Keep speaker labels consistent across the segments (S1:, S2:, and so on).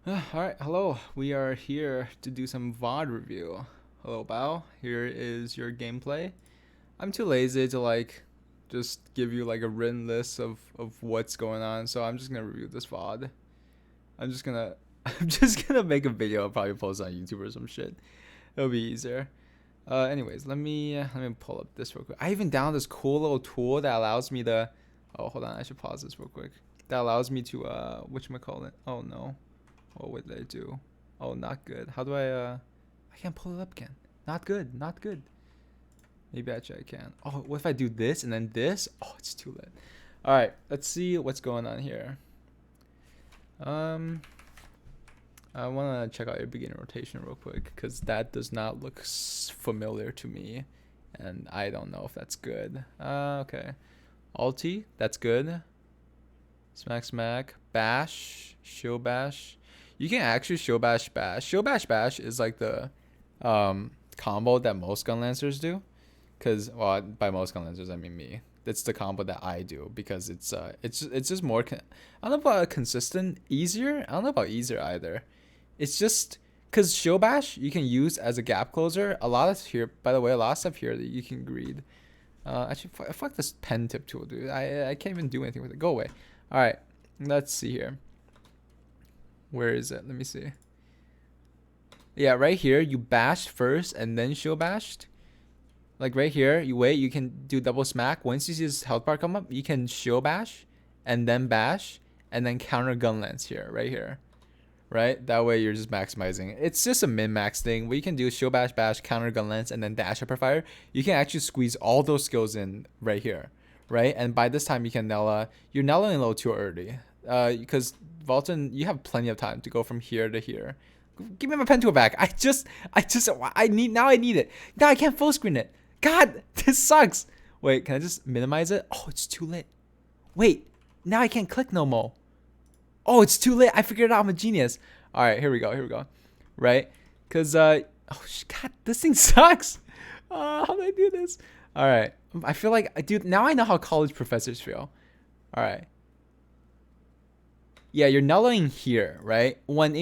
S1: Alright, hello. We are here to do some VOD review. Hello, Bao. Here is your gameplay. I'm too lazy to just give you like a written list of what's going on, so I'm just gonna review this VOD. I'm just gonna I'm just gonna make a video. I'll probably post on YouTube or some shit. It'll be easier. Anyways, let me pull up this real quick. I even downloaded this cool little tool that allows me to. Oh, hold on. I should pause this real quick. That allows me to whatchamacallit. Oh no. What did I do? Oh, not good. How do I can't pull it up again. Not good. Not good. Maybe actually I can. Oh, what if I do this and then this? Oh, it's too late. All right, let's see what's going on here. Um, I want to check out your beginner rotation real quick because that does not look familiar to me, and I don't know if that's good. Okay. Ulti, that's good. Smack, smack. Bash, shield bash. You can actually shield bash bash. Shield bash bash is like the combo that most gun lancers do. Cause well, by most gun lancers I mean me. It's the combo that I do because it's just more. I don't know about consistent, easier. I don't know about easier either. It's just because shield bash you can use as a gap closer. A lot of here, by the way, a lot of stuff here that you can greed. Actually, fuck this pen tip tool, dude. I can't even do anything with it. Go away. All right, let's see here. Where is it? Let me see. Yeah, right here, you bashed first and then shield bashed. Like right here, you wait, you can do double smack. Once you see this health bar come up, you can shield bash and then counter gun lance here, right here. Right? That way you're just maximizing. It's just a min-max thing. What you can do is shield bash, counter gun lance, and then dash upper fire. You can actually squeeze all those skills in right here. Right? And by this time you can Nella. You're Nellaing a little too early. Because Valton, you have plenty of time to go from here to here. Give me my pen tool back. I need it. Now I can't full screen it. God, this sucks. Wait, can I just minimize it? Oh, it's too late. Wait, now I can't click no more. Oh, it's too late. I figured it out. I'm a genius. All right, here we go. Here we go. Right? Because, God, this thing sucks. How do I do this? All right. I feel like, dude, now I know how college professors feel. All right. Yeah, you're nulling here, right? When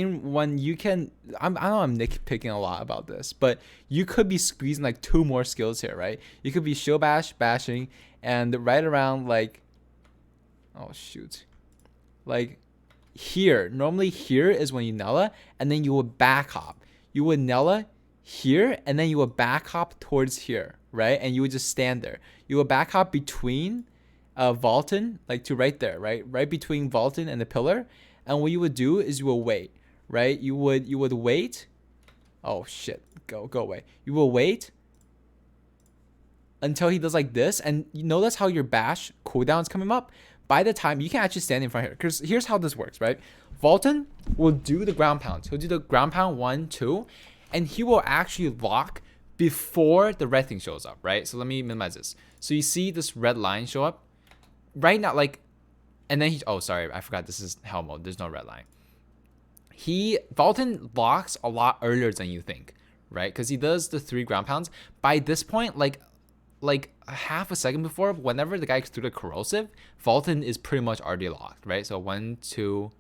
S1: you can, I know I'm nitpicking a lot about this, but you could be squeezing like two more skills here, right? You could be shield bash, bashing, and right around like, oh shoot, like here. Normally here is when you Nella, and then you would back hop. You would Nella here, and then you would back hop towards here, right? And you would just stand there. You would back hop between Valton, like to right there, right between Valton and the pillar. And what you would do is you will wait, right? You would wait. Oh shit, go away. You will wait until he does like this, and you notice how your bash cooldown is coming up. By the time you can actually stand in front here, because here's how this works, right? Valton will do the ground pound. He'll do the ground pound 1, 2, and he will actually lock before the red thing shows up, right? So let me minimize this. So you see this red line show up right now, like, and then he. Oh, sorry, I forgot. This is hell mode. There's no red line. Valton locks a lot earlier than you think, right? Because he does the 3 ground pounds. By this point, like a half a second before, whenever the guy threw the corrosive, Valton is pretty much already locked, right? So 1, 2,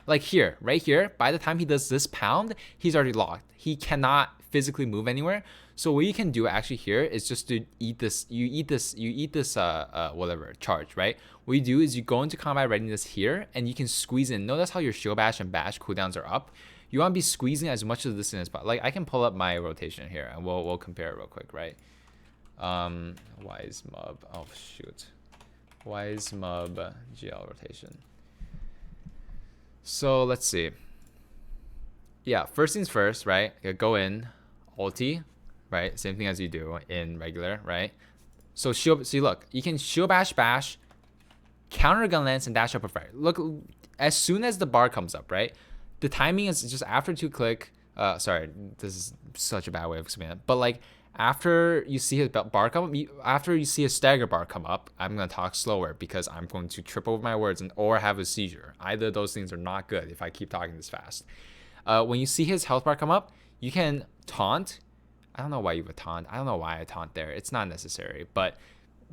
S1: like here, right here. By the time he does this pound, he's already locked. He cannot physically move anywhere. So what you can do actually here is just to eat this. You eat this whatever charge, right? What you do is you go into combat readiness here, and you can squeeze in. Notice how your shield bash and bash cooldowns are up. You want to be squeezing as much of this in as possible. Like I can pull up my rotation here, and we'll compare it real quick, right? Wise mub. Oh shoot. Wise mub GL rotation. So let's see. Yeah, first things first, right? Go in, ulti, right? Same thing as you do in regular, right? So shield. See, look, you can shield bash, counter gun lance, and dash up a fire. Look, as soon as the bar comes up, right? The timing is just after 2 click. Sorry, this is such a bad way of explaining it. But like after you see his bar come up, after you see a stagger bar come up, I'm gonna talk slower because I'm going to trip over my words or have a seizure. Either of those things are not good if I keep talking this fast. When you see his health bar come up, you can taunt. I don't know why you would taunt. I don't know why I taunt there. It's not necessary, but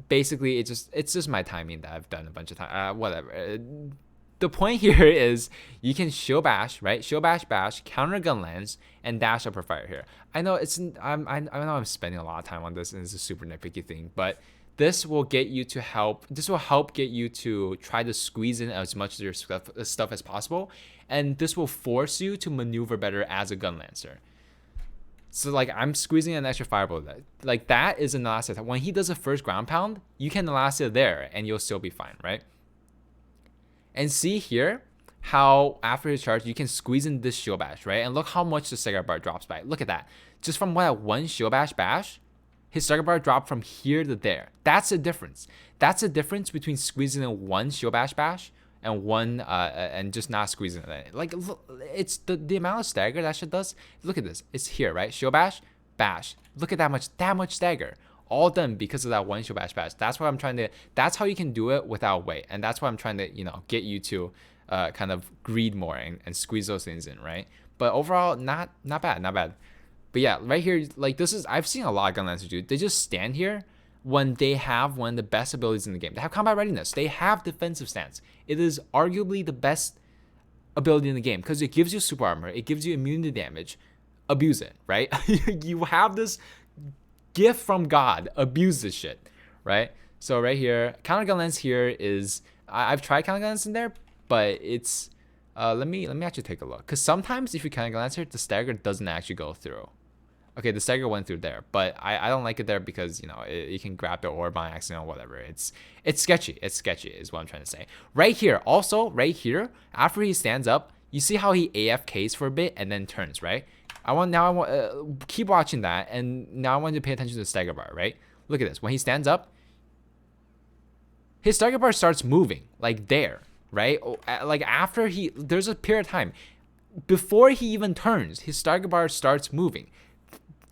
S1: basically it's just my timing that I've done a bunch of times. Whatever.
S2: the point here is you can shield bash, right? Shield bash, bash, counter gun lance, and dash upper fire here. I know I know I'm spending a lot of time on this, and it's a super nitpicky thing, but this will get you to help. This will help get you to try to squeeze in as much of your stuff as possible, and this will force you to maneuver better as a gun lancer. So like I'm squeezing an extra fireball. Like that is an elastic. When he does a first ground pound, you can elastic there, and you'll still be fine, right? And see here how after his charge, you can squeeze in this shield bash, right? And look how much the stagger bar drops by. Look at that. Just from that one shield bash, his stagger bar dropped from here to there. That's the difference. That's the difference between squeezing in one shield bash and one and just not squeezing it. Like look, it's the amount of stagger that shit does. Look at this. It's here, right? Shield bash. Look at that much stagger. All done because of that one shield bash. That's what I'm trying to. That's how you can do it without weight, and that's what I'm trying to get you to kind of greed more and squeeze those things in, right? But overall, not bad. But yeah, right here, like this is I've seen a lot of gun lancers do. They just stand here when they have one of the best abilities in the game. They have combat readiness. They have defensive stance. It is arguably the best ability in the game because it gives you super armor. It gives you immunity damage. Abuse it, right? You have this gift from God. Abuse this shit, right? So right here, counter gun lance here is I've tried counter gun lance in there, but it's let me actually take a look because sometimes if you counter gun lance here, the stagger doesn't actually go through. Okay, the stagger went through there, but I don't like it there because you can grab the orb by accident or whatever. It's sketchy. It's sketchy is what I'm trying to say. Right here, also right here, after he stands up, you see how he AFKs for a bit and then turns, right? I want keep watching that, and now I want you to pay attention to the stagger bar, right? Look at this. When he stands up, his stagger bar starts moving like there, right? Like after there's a period of time before he even turns, his stagger bar starts moving.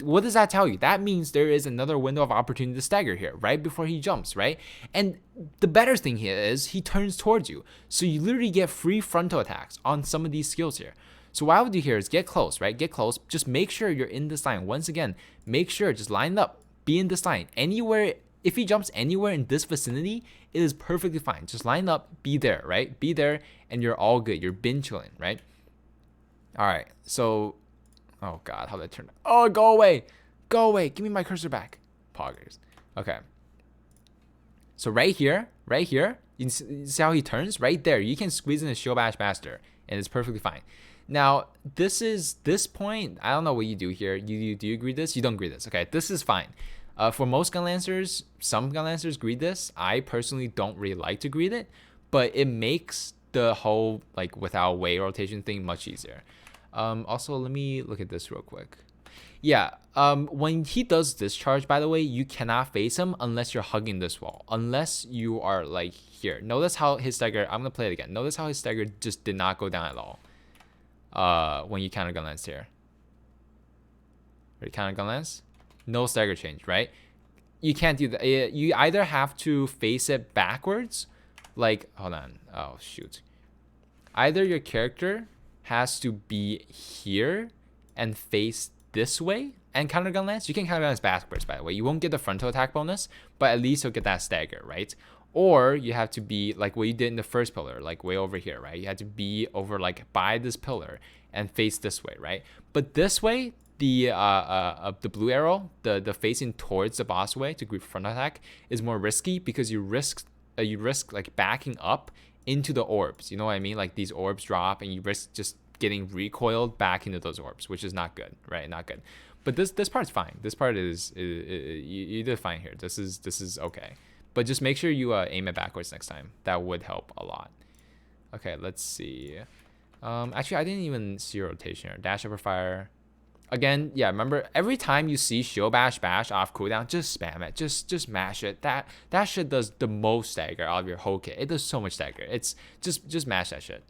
S2: What does that tell you? That means there is another window of opportunity to stagger here, right before he jumps, right? And the better thing here is he turns towards you. So you literally get free frontal attacks on some of these skills here. So what I would do here is get close, right? Get close. Just make sure you're in this line. Once again, make sure, just line up. Be in this line. Anywhere, if he jumps anywhere in this vicinity, it is perfectly fine. Just line up, be there, right? Be there, and you're all good. You're bin chilling, right? All right, so... Oh god, how did I turn? Oh, go away. Go away. Give me my cursor back. Poggers. Okay. So right here, you see how he turns? Right there. You can squeeze in a shield bash master, and it's perfectly fine. Now, this point, I don't know what you do here. Do you greed this? You don't greed this. Okay, this is fine. For most gun lancers, some gun lancers greed this. I personally don't really like to greed it, but it makes the whole like without weight rotation thing much easier. Also, let me look at this real quick. Yeah, when he does discharge, by the way, you cannot face him unless you're hugging this wall. Unless you are like here. Notice how his stagger, I'm going to play it again. Notice how his stagger just did not go down at all when you counter gun lance here. Right, counter gun lance? No stagger change, right? You can't do that. You either have to face it backwards, like, hold on. Oh, shoot. Either your character has to be here and face this way and counter gun lance. You can counter gun lance backwards, by the way. You won't get the frontal attack bonus, but at least you'll get that stagger, right? Or you have to be like what you did in the first pillar, like way over here, right? You have to be over like by this pillar and face this way, right? But this way, the blue arrow, the facing towards the boss way to group frontal attack is more risky because you risk like backing up into the orbs. You know what I mean? Like these orbs drop and you risk just getting recoiled back into those orbs, which is not good, right? Not good. But this part's fine. This part is you did fine here. This is okay. But just make sure you aim it backwards next time. That would help a lot. Okay, let's see. Actually, I didn't even see rotation here. Dash over fire. Again, yeah, remember every time you see shield bash off cooldown, just spam it. Just mash it. That shit does the most stagger out of your whole kit. It does so much stagger. It's just mash that shit.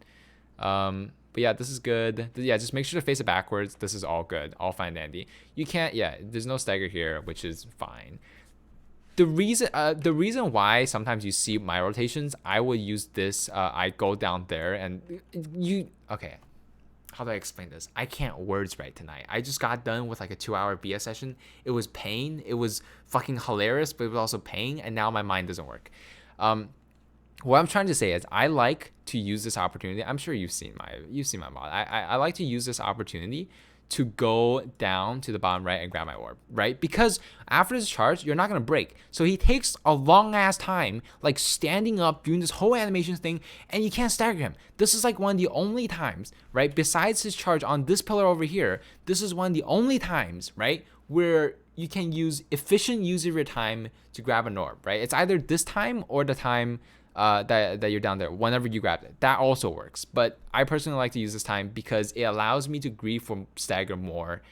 S2: But yeah, this is good. Yeah, just make sure to face it backwards. This is all good. All fine and dandy. You can't, yeah, there's no stagger here, which is fine. The reason why sometimes you see my rotations, I will use this. I go down there and okay. How do I explain this? I can't words right tonight. I just got done with like a 2-hour BS session. It was pain. It was fucking hilarious, but it was also pain. And now my mind doesn't work. what I'm trying to say is I like to use this opportunity. I'm sure you've seen my mod. I like to use this opportunity to go down to the bottom right and grab my orb, right? Because after this charge, you're not gonna break. So he takes a long ass time, like standing up, doing this whole animation thing, and you can't stagger him. This is like one of the only times, right? Besides his charge on this pillar over here, this is one of the only times, right, where you can use efficient use of your time to grab an orb, right? It's either this time or the time that you're down there whenever you grab it. That also works. But I personally like to use this time because it allows me to grieve for stagger more,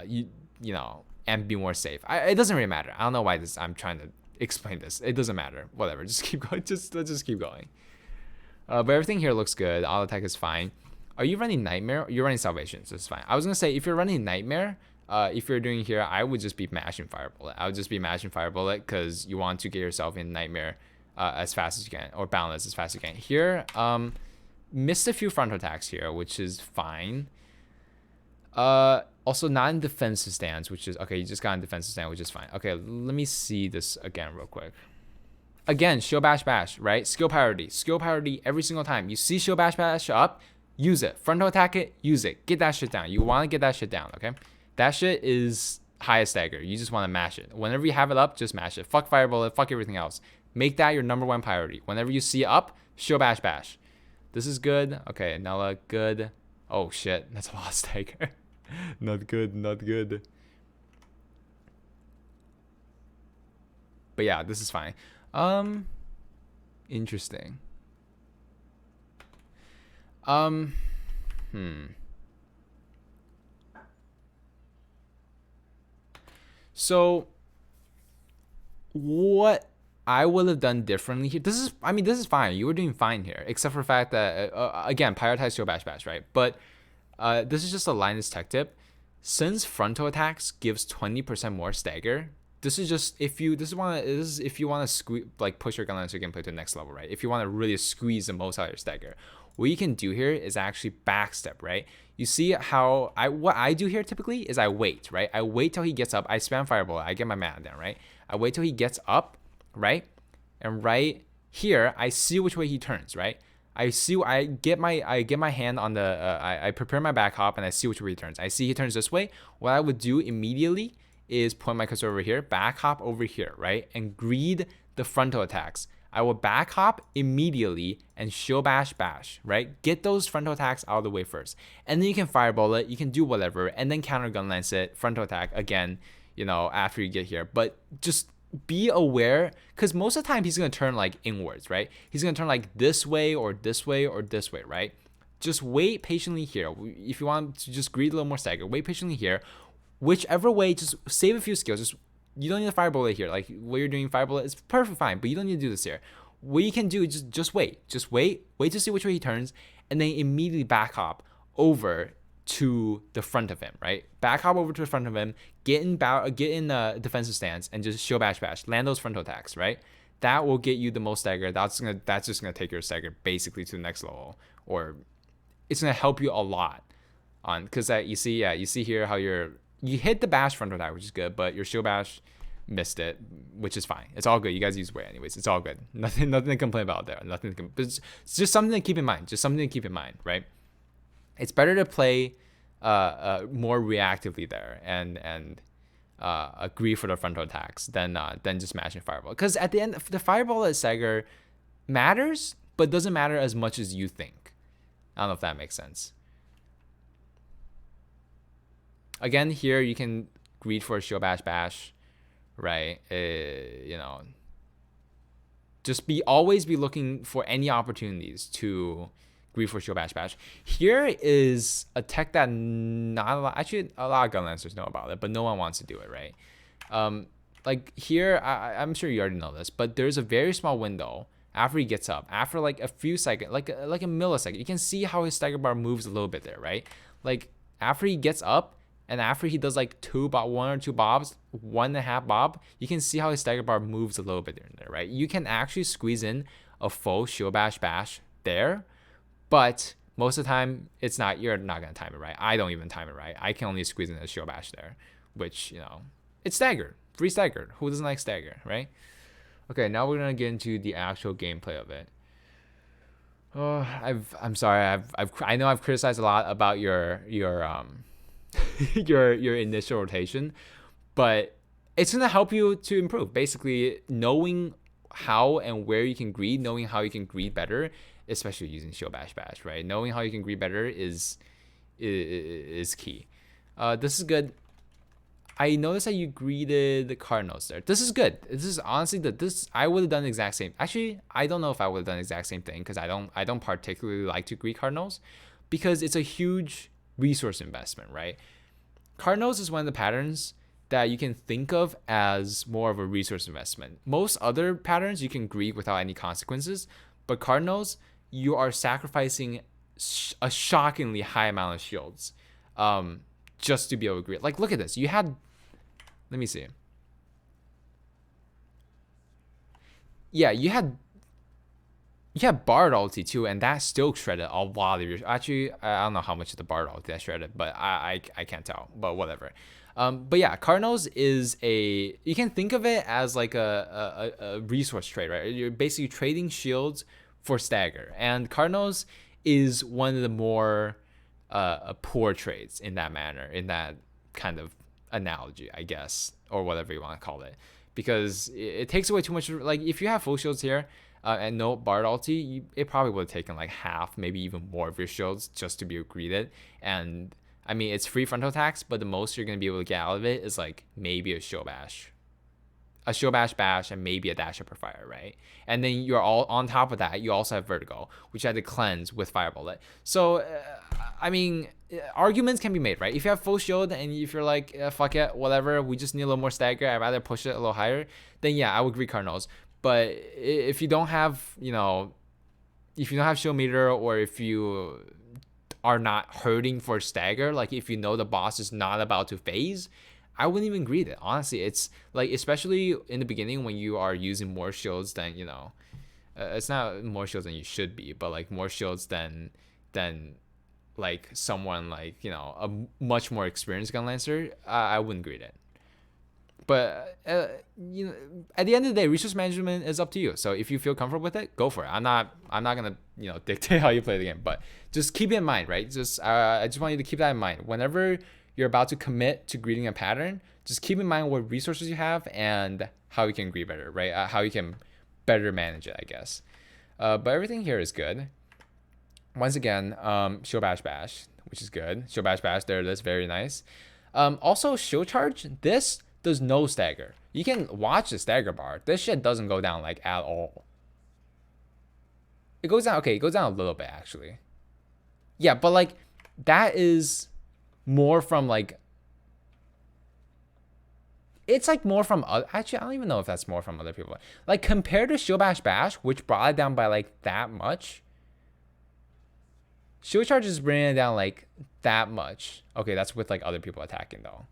S2: you know, and be more safe. It doesn't really matter. I don't know why I'm trying to explain this. It doesn't matter. Whatever. Just keep going. Let's just keep going. But everything here looks good. Auto attack is fine. Are you running Nightmare? You're running Salvation, so it's fine. I was gonna say if you're running Nightmare, if you're doing here, I would just be mashing Fire Bullet. I would just be mashing Fire Bullet because you want to get yourself in Nightmare as fast as you can, or Boundless as fast as you can. Here, missed a few frontal attacks here, which is fine. Also not in defensive stance, which is okay. You just got in defensive stance, which is fine. Okay, let me see this again real quick. Again, Shield Bash Bash, right? Skill priority every single time. You see Shield Bash Bash up, use it. Frontal attack it, use it. Get that shit down. You want to get that shit down, okay? That shit is highest stagger. You just want to mash it. Whenever you have it up, just mash it. Fuck Fire Bullet, fuck everything else. Make that your number one priority. Whenever you see it up, Shield Bash Bash. This is good. Okay, Nella, good. Oh shit, that's a lot of stagger. Not good, not good. But yeah, this is fine. Interesting. So what I would have done differently here. This is fine. You were doing fine here, except for the fact that again, prioritize your bash bash, right? But this is just a Linus tech tip. Since frontal attacks gives 20% more stagger, this is if you want to squeeze, like, push your Gunlancer gameplay to the next level, right? If you want to really squeeze the most out of your stagger, what you can do here is actually backstep, right? You see how what I do here typically is I wait, right? I wait till he gets up. I spam Fireball. I get my mana down, right? I wait till he gets up, right? And right here, I see which way he turns, right? I get my hand on the I prepare my back hop and I see which way he turns. I see he turns this way. What I would do immediately is point my cursor over here, back hop over here, right? And greed the frontal attacks. I will back hop immediately and show bash bash, right? Get those frontal attacks out of the way first. And then you can fireball it, you can do whatever, and then counter gun lance it, frontal attack again, you know, after you get here. But just be aware, because most of the time he's gonna turn like inwards, right? He's gonna turn like this way or this way or this way, right? Just wait patiently here. If you want to just greed a little more stagger, wait patiently here. Whichever way, just save a few skills. Just, you don't need a fireball here. Like what you're doing, fireball is perfect fine, but you don't need to do this here. What you can do is just wait. Just wait to see which way he turns, and then immediately back hop over to the front of him, right? Back hop over to the front of him, get in the defensive stance, and just show bash bash. Land those frontal attacks, right? That will get you the most stagger. That's just gonna take your stagger basically to the next level, or it's gonna help you a lot on, because you see here how you hit the bash frontal attack, which is good, but your shield bash missed it, which is fine. It's all good. You guys use way anyways. It's all good. Nothing to complain about there. It's just something to keep in mind. Just something to keep in mind, right? It's better to play more reactively there and agree for the frontal attacks than just mashing fireball. Because at the end, the fireball at stagger matters, but doesn't matter as much as you think. I don't know if that makes sense. Again, here you can greed for a shield bash bash, right? You know, just always be looking for any opportunities to greed for shield bash bash. Here is a tech that not a lot, actually a lot of gun lancers know about it, but no one wants to do it, right? Like here, I'm sure you already know this, but there's a very small window after he gets up, after like a few seconds, like a millisecond. You can see how his stagger bar moves a little bit there, right? Like after he gets up, and after he does like one or two bobs, 1.5 bob, you can see how his stagger bar moves a little bit there, right? You can actually squeeze in a full shield bash bash there, but most of the time you're not gonna time it right. I don't even time it right. I can only squeeze in a shield bash there, which, you know, it's staggered, free staggered. Who doesn't like stagger, right? Okay, now we're gonna get into the actual gameplay of it. Oh, I'm sorry. I know I've criticized a lot about your your initial rotation, but it's gonna help you to improve. Basically, knowing how and where you can greed, knowing how you can greed better, especially using Shield Bash Bash, right? Knowing how you can greed better is key. This is good. I noticed that you greeted the Cardinals there. This is good. This is honestly this I would have done the exact same. Actually, I don't know if I would have done the exact same thing because I don't particularly like to greet Cardinals because it's a huge resource investment, right? Cardinals is one of the patterns that you can think of as more of a resource investment. Most other patterns you can greet without any consequences, but Cardinals you are sacrificing a shockingly high amount of shields just to be able to greet. Like look at this. You had let me see. Yeah, you had Bard ulti too, and that still shredded a lot of your. Actually, I don't know how much of the Bard ulti that shredded, but I can't tell. But whatever. But yeah, Cardinals is you can think of it as like a resource trade, right? You're basically trading shields for stagger, and Cardinals is one of the more poor trades in that manner, in that kind of analogy, I guess, or whatever you want to call it, because it takes away too much. Like if you have full shields here and no Bard ulti, it probably would have taken like half, maybe even more of your shields just to be greeted. And I mean, it's free frontal attacks, but the most you're gonna be able to get out of it is like maybe a shield bash, bash, and maybe a dash upper fire, right? And then you're all on top of that. You also have vertigo, which you had to cleanse with fire bullet. So, I mean, arguments can be made, right? If you have full shield and if you're like, fuck it, whatever, we just need a little more stagger. I'd rather push it a little higher. Then yeah, I would agree Cardinals. But if you don't have, if you don't have shield meter, or if you are not hurting for stagger, like if you know the boss is not about to phase, I wouldn't even greet it. Honestly, it's like, especially in the beginning when you are using more shields than, it's not more shields than you should be, but like more shields than like someone like, a much more experienced gun lancer, I wouldn't greet it. But at the end of the day, resource management is up to you. So if you feel comfortable with it, go for it. I'm not gonna dictate how you play the game, but just keep it in mind, right? I just want you to keep that in mind. Whenever you're about to commit to greeting a pattern, just keep in mind what resources you have and how you can greet better, right? How you can better manage it, I guess. But everything here is good. Once again, Shield Bash Bash, which is good. Shield Bash Bash, there it is, very nice. Also, Shield Charge, this does no stagger. You can watch the stagger bar. This shit doesn't go down like at all. It goes down, okay, it goes down a little bit actually. Yeah, but like that is more from like, it's like more from actually I don't even know if that's more from other people. Like compared to Shield Bash Bash, which brought it down by like that much, Shield Charge is bringing it down like that much. Okay, that's with like other people attacking though.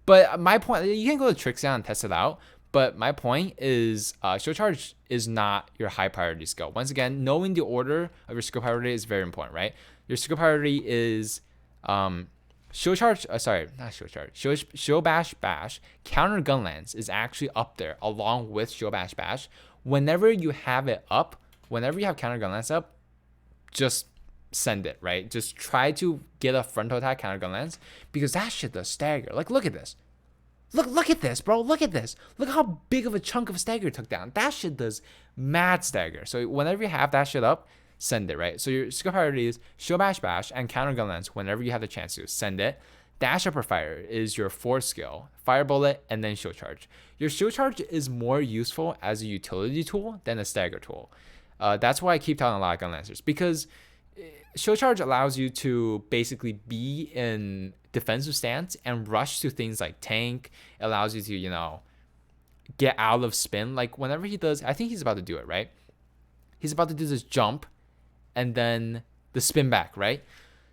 S2: But my point, you can go to Trixie and test it out. But my point is, Shield Charge is not your high priority skill. Once again, knowing the order of your skill priority is very important, right? Your skill priority is Shield Charge. Sorry, not Shield Charge. Shield Bash Bash. Counter Gun Lance is actually up there along with Shield Bash Bash. Whenever you have it up, whenever you have Counter Gun Lance up, just send it, right? Just try to get a frontal attack counter gun lance, because that shit does stagger. Like look at this. Look at this, bro. Look at this. Look how big of a chunk of stagger took down. That shit does mad stagger. So whenever you have that shit up, send it, right? So your skill priority is Shield Bash Bash and counter gun lance. Whenever you have the chance to send it. Dash Upper Fire is your fourth skill. Fire Bullet and then Shield Charge. Your Shield Charge is more useful as a utility tool than a stagger tool. That's why I keep telling a lot of gun lancers, because Shield Charge allows you to basically be in defensive stance and rush to things like tank. It allows you to, get out of spin. Like whenever he does, I think he's about to do it, right? He's about to do this jump and then the spin back, right?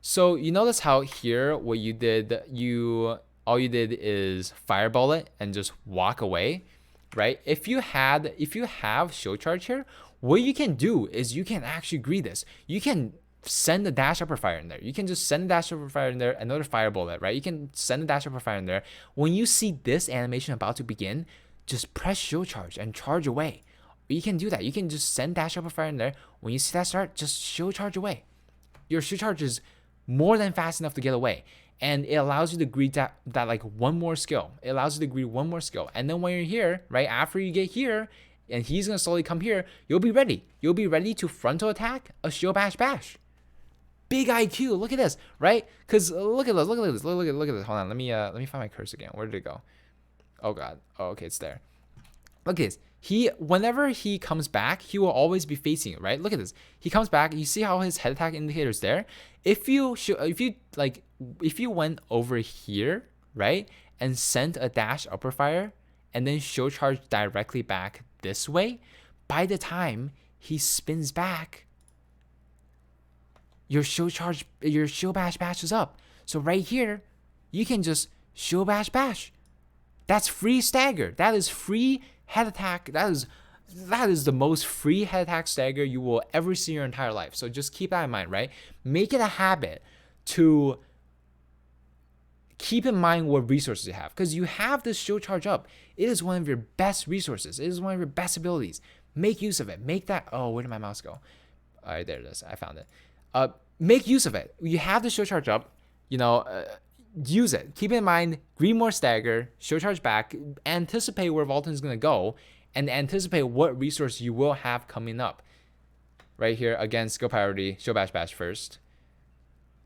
S2: So you notice how here what you did, all you did is fire bullet and just walk away, right? If you have Shield Charge here, what you can do is you can actually greet this. You can send the dash upper fire in there. You can just send the dash upper fire in there, another fire bullet, right? You can send the dash upper fire in there. When you see this animation about to begin, just press shield charge and charge away. You can do that. You can just send dash upper fire in there. When you see that start, just shield charge away. Your shield charge is more than fast enough to get away. And it allows you to greet that like one more skill. It allows you to greet one more skill. And then when you're here, right, after you get here, and he's going to slowly come here, you'll be ready. You'll be ready to frontal attack a shield bash bash. Big IQ. Look at this, right? Because look at this. Look at this. Look at this. Hold on. Let me find my curse again. Where did it go? Oh, God. Oh, okay. It's there. Look at this. Whenever he comes back, he will always be facing it, right? Look at this. He comes back. You see how his head attack indicator is there? If you went over here, right, and sent a dash upper fire, and then shield charge directly back this way, by the time he spins back, your shield bash bash is up. So right here, you can just shield bash bash. That's free stagger. That is free head attack. That is the most free head attack stagger you will ever see in your entire life. So just keep that in mind, right? Make it a habit to keep in mind what resources you have, because you have this shield charge up. It is one of your best resources. It is one of your best abilities. Make use of it. Make that. Oh, where did my mouse go? All right, there it is. I found it. Make use of it. You have the shield charge up. Use it. Keep in mind, greed more stagger, shield charge back, anticipate where Vultan's going to go, and anticipate what resource you will have coming up. Right here, again, skill priority, shield bash bash first.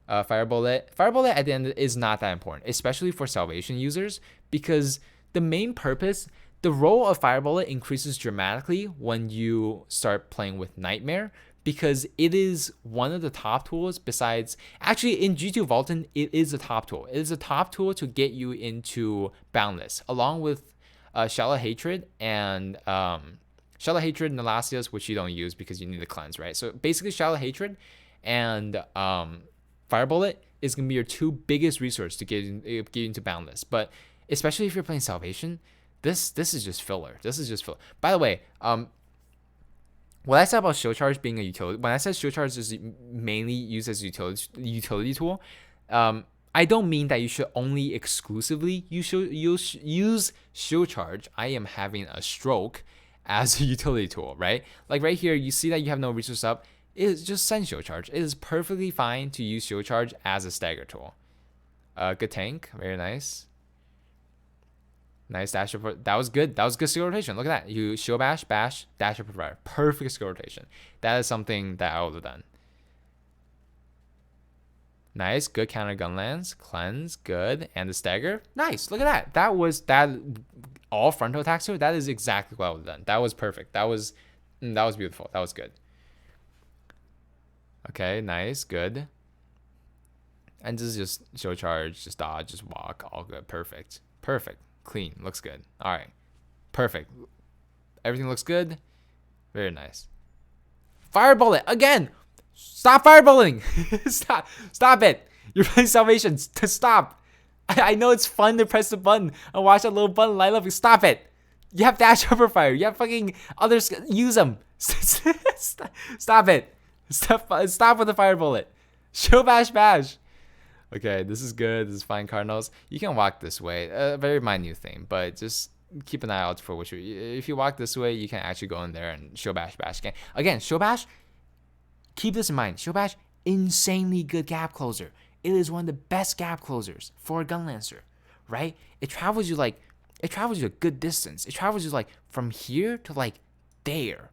S2: Fire bullet. Fire bullet at the end is not that important, especially for salvation users, because the main purpose, the role of fire bullet increases dramatically when you start playing with Nightmare, because it is one of the top tools besides, actually in G2 Vultan, it is a top tool. It is a top tool to get you into Boundless, along with Shallow Hatred and Shallow Hatred and Nalacius, which you don't use because you need to cleanse, right? So basically Shallow Hatred and Fire Bullet is going to be your two biggest resources to get into Boundless. But especially if you're playing Salvation, this is just filler. This is just filler. By the way, what I said about shield charge being a utility, when I said shield charge is mainly used as a utility tool, I don't mean that you should only exclusively use shield charge. I am having a stroke as a utility tool, right? Like right here, you see that you have no resource up. It is just send shield charge. It is perfectly fine to use shield charge as a stagger tool. Good tank, very nice. Nice dash up. That was good. That was good skill rotation. Look at that. You shield bash, bash, dash up provider. Perfect skill rotation. That is something that I would have done. Nice. Good counter gun lands. Cleanse. Good. And the stagger. Nice. Look at that. That was all frontal attacks here. That is exactly what I would have done. That was perfect. That was beautiful. That was good. Okay. Nice. Good. And this is just show charge, just dodge, just walk. All good. Perfect. Perfect. Clean. Looks good. All right. Perfect. Everything looks good. Very nice. Fire bullet again. Stop fireballing. Stop it. You're playing Salvation. Stop. I know it's fun to press the button and watch that little button light up. Stop it. You have dash over fire. You have fucking others. Use them. Stop it. Stop with the fire bullet. Show bash bash. Okay, this is good. This is fine, Cardinals. You can walk this way. A very minute thing, but just keep an eye out for which way. If you walk this way, you can actually go in there and show bash bash again. Again, show bash. Keep this in mind. Show bash, insanely good gap closer. It is one of the best gap closers for a gun lancer, right? It travels you a good distance. It travels you like from here to like there.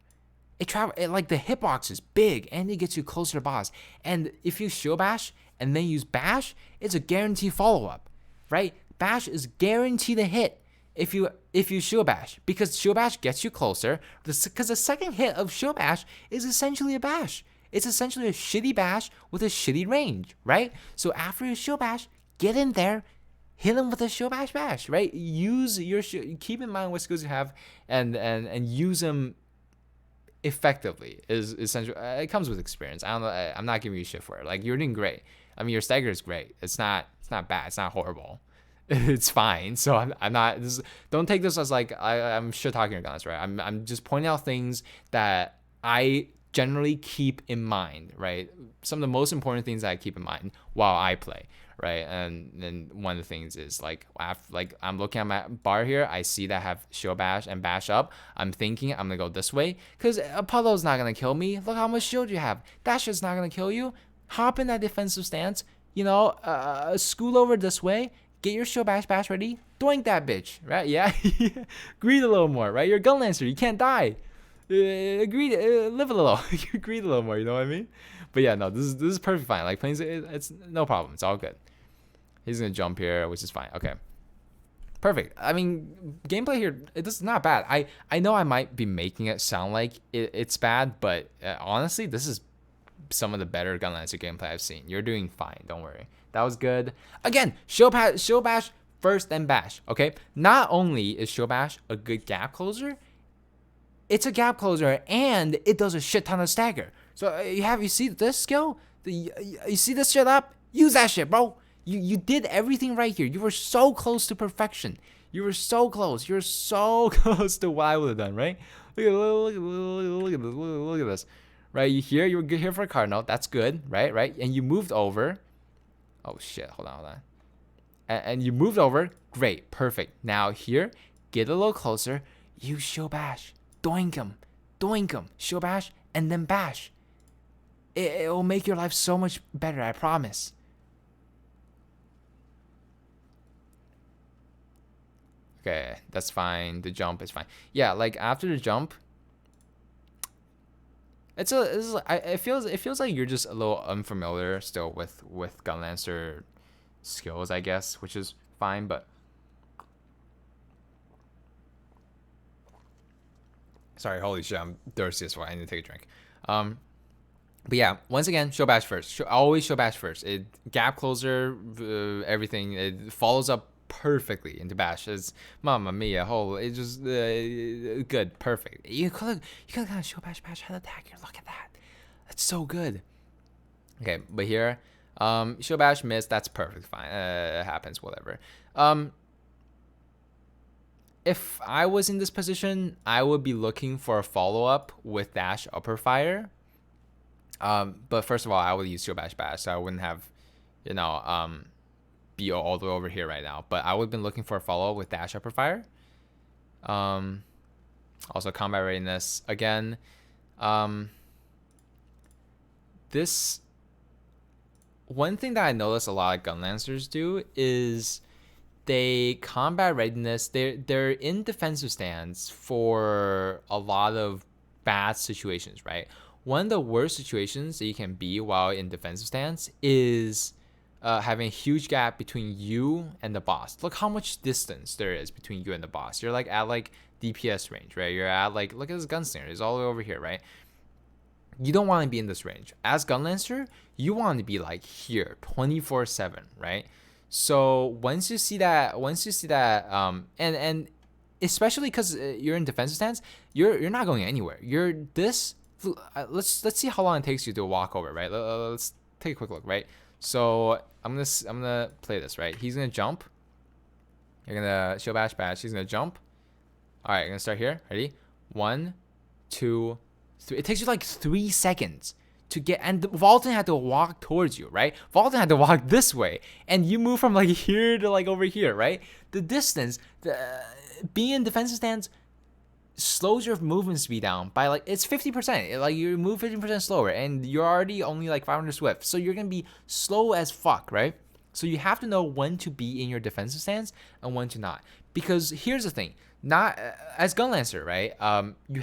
S2: Like the hitbox is big and it gets you closer to boss. And if you shield bash and then use bash, it's a guaranteed follow-up, right? Bash is guaranteed to hit if you shield bash, because shield bash gets you closer. Because the second hit of shield bash is essentially a bash. It's essentially a shitty bash with a shitty range, right? So after you shield bash, get in there, hit him with a shield bash bash, right? Use your keep in mind what skills you have and use them effectively. Is essential. It comes with experience. I'm not giving you shit for it. Like, you're doing great. I mean, your stagger is great. It's not bad. It's not horrible. It's fine. So I'm not. Don't take this as like I'm shit talking your guns, right? I'm just pointing out things that I generally keep in mind, right? Some of the most important things that I keep in mind while I play, right? And then one of the things is like, I'm looking at my bar here. I see that I have shield bash and bash up. I'm thinking I'm gonna go this way because Apollo's not gonna kill me. Look how much shield you have. That shit's not gonna kill you. Hop in that defensive stance. Scoot over this way. Get your shield bash ready. Doink that bitch, right? Yeah, greed a little more, right? You're a gun lancer. You can't die. Live a little. Greed a little more. You know what I mean? But yeah, no, this is perfectly fine. Like playing, it's no problem. It's all good. He's gonna jump here, which is fine. Okay, perfect. I mean, gameplay here, it's not bad. I know I might be making it sound like it's bad, but honestly, this is some of the better Gunlancer gameplay I've seen. You're doing fine. Don't worry. That was good. Again, shield bash first, then bash. Okay. Not only is shield bash a good gap closer, it's a gap closer and it does a shit ton of stagger. So you see this skill? You see this shit up? Use that shit, bro. You did everything right here. You were so close to perfection. You were so close. You're so close to what I would have done, right? Look at this. Right, you were here for a card note. That's good, right? And you moved over. Oh shit, hold on. And you moved over. Great, perfect. Now here, get a little closer. Use shield bash. Doink him. Shield bash and then bash. It will make your life so much better, I promise. Okay, that's fine. The jump is fine. Yeah, like after the jump, it feels like you're just a little unfamiliar still with Gunlancer skills, I guess, which is fine. But sorry, holy shit, I'm thirsty as well. I need to take a drink. But yeah, once again, shield bash first. Always shield bash first. It gap closer, everything. It follows up perfectly into bash. It's mamma mia, it's just good, perfect. You could kind of shield bash head attack here. Look at that, that's so good. Okay, but here, shield bash miss. That's perfect, fine. It happens, whatever. If I was in this position, I would be looking for a follow up with dash upper fire. But first of all, I would use shield bash, so I wouldn't have, be all the way over here right now. But I would have been looking for a follow with dash upper fire. Also combat readiness again. This one thing that I notice a lot of Gunlancers do is they combat readiness. They're in defensive stance for a lot of bad situations, right? One of the worst situations that you can be while in defensive stance is having a huge gap between you and the boss. Look how much distance there is between you and the boss. You're like at like DPS range, right? You're at like, look at this gunslinger. It's all the way over here, right? You don't want to be in this range. As Gunlancer, you want to be like here, 24/7, right? So once you see that, and especially because you're in defensive stance, you're not going anywhere. You're this. Let's see how long it takes you to walk over, right? Let's take a quick look, right? So I'm gonna play this, right? He's gonna jump. You're gonna shield bash. He's gonna jump. All right, I'm gonna start here. Ready? 1, 2, 3. It takes you like 3 seconds to get, and Vaulton had to walk towards you, right? Vaulton had to walk this way, and you move from like here to like over here, right? The distance, being in defensive stance slows your movement speed down by like, it's 50%. Like you move 50% slower, and you're already only like 500 swift, so you're gonna be slow as fuck, right? So you have to know when to be in your defensive stance and when to not. Because here's the thing, not as Gunlancer, right? You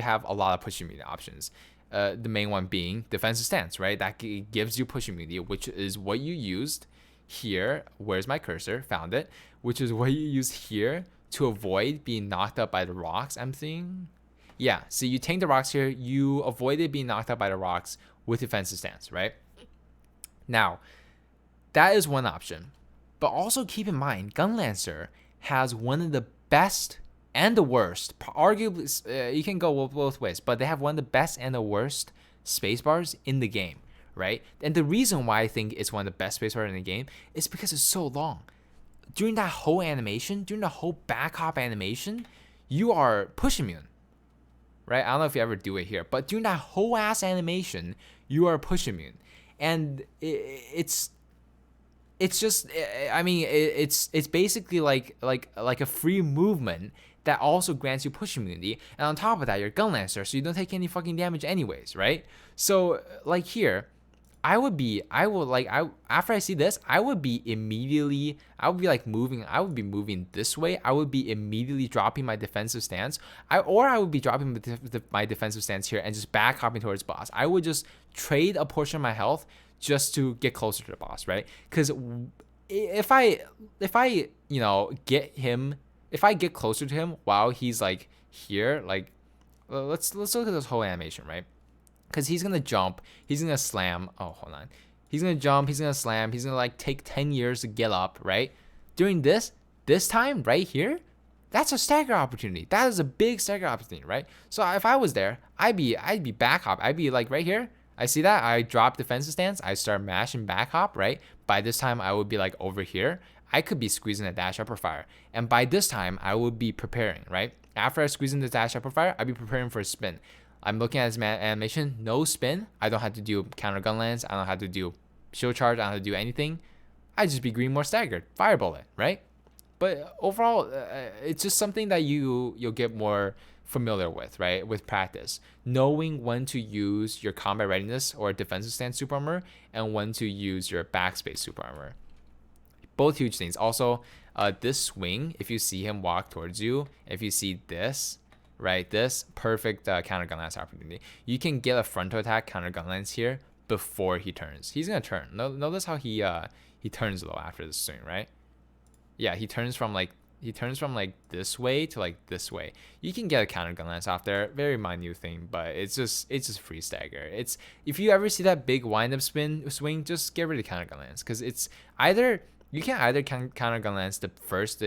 S2: have a lot of push immunity options. The main one being defensive stance, right? That gives you push immunity, which is what you used here. Where's my cursor? Found it. Which is what you use here to avoid being knocked up by the rocks, I'm seeing. Yeah, so you tank the rocks here, you avoided being knocked out by the rocks with defensive stance, right? Now, that is one option. But also keep in mind, Gunlancer has one of the best and the worst, arguably, you can go both ways, but they have one of the best and the worst spacebars in the game, right? And the reason why I think it's one of the best spacebars in the game is because it's so long. During that whole animation, during the whole back hop animation, you are push immune, right? I don't know if you ever do it here, but during that whole ass animation, you are push immune, and it's just, I mean, it's basically like a free movement that also grants you push immunity, and on top of that, you're Gun Lancer, so you don't take any fucking damage anyways, right? So like here, I would be after I see this, I would be moving this way. I would be immediately dropping my defensive stance. I would be dropping my defensive stance here and just back hopping towards boss. I would just trade a portion of my health just to get closer to the boss, right? Because if I if I get closer to him while he's like here, like let's look at this whole animation, right? Because he's gonna jump, he's gonna slam. Oh, hold on. He's gonna jump, he's gonna slam, he's gonna like take 10 years to get up, right? During this time right here, that's a stagger opportunity. That is a big stagger opportunity, right? So if I was there, I'd be back hop. I'd be like right here. I see that. I drop defensive stance. I start mashing back hop, right? By this time, I would be like over here. I could be squeezing a dash upper fire. And by this time, I would be preparing, right? After I squeeze in the dash upper fire, I'd be preparing for a spin. I'm looking at his animation, no spin. I don't have to do counter gun lance. I don't have to do shield charge. I don't have to do anything. I just be green more staggered. Fire bullet, right? But overall, it's just something that you'll get more familiar with, right? With practice. Knowing when to use your combat readiness or defensive stance super armor and when to use your backspace super armor. Both huge things. Also, this swing, if you see him walk towards you, if you see this, right, this perfect counter gun lance opportunity. You can get a frontal attack counter gun lance here before he turns. He's gonna turn. Notice how he turns though after the swing, right? Yeah, he turns from like this way to like this way. You can get a counter gun lance off there, very minute thing, but it's just free stagger. It's if you ever see that big wind up swing, just get rid of counter gun lance because it's either. You can either counter gun lance the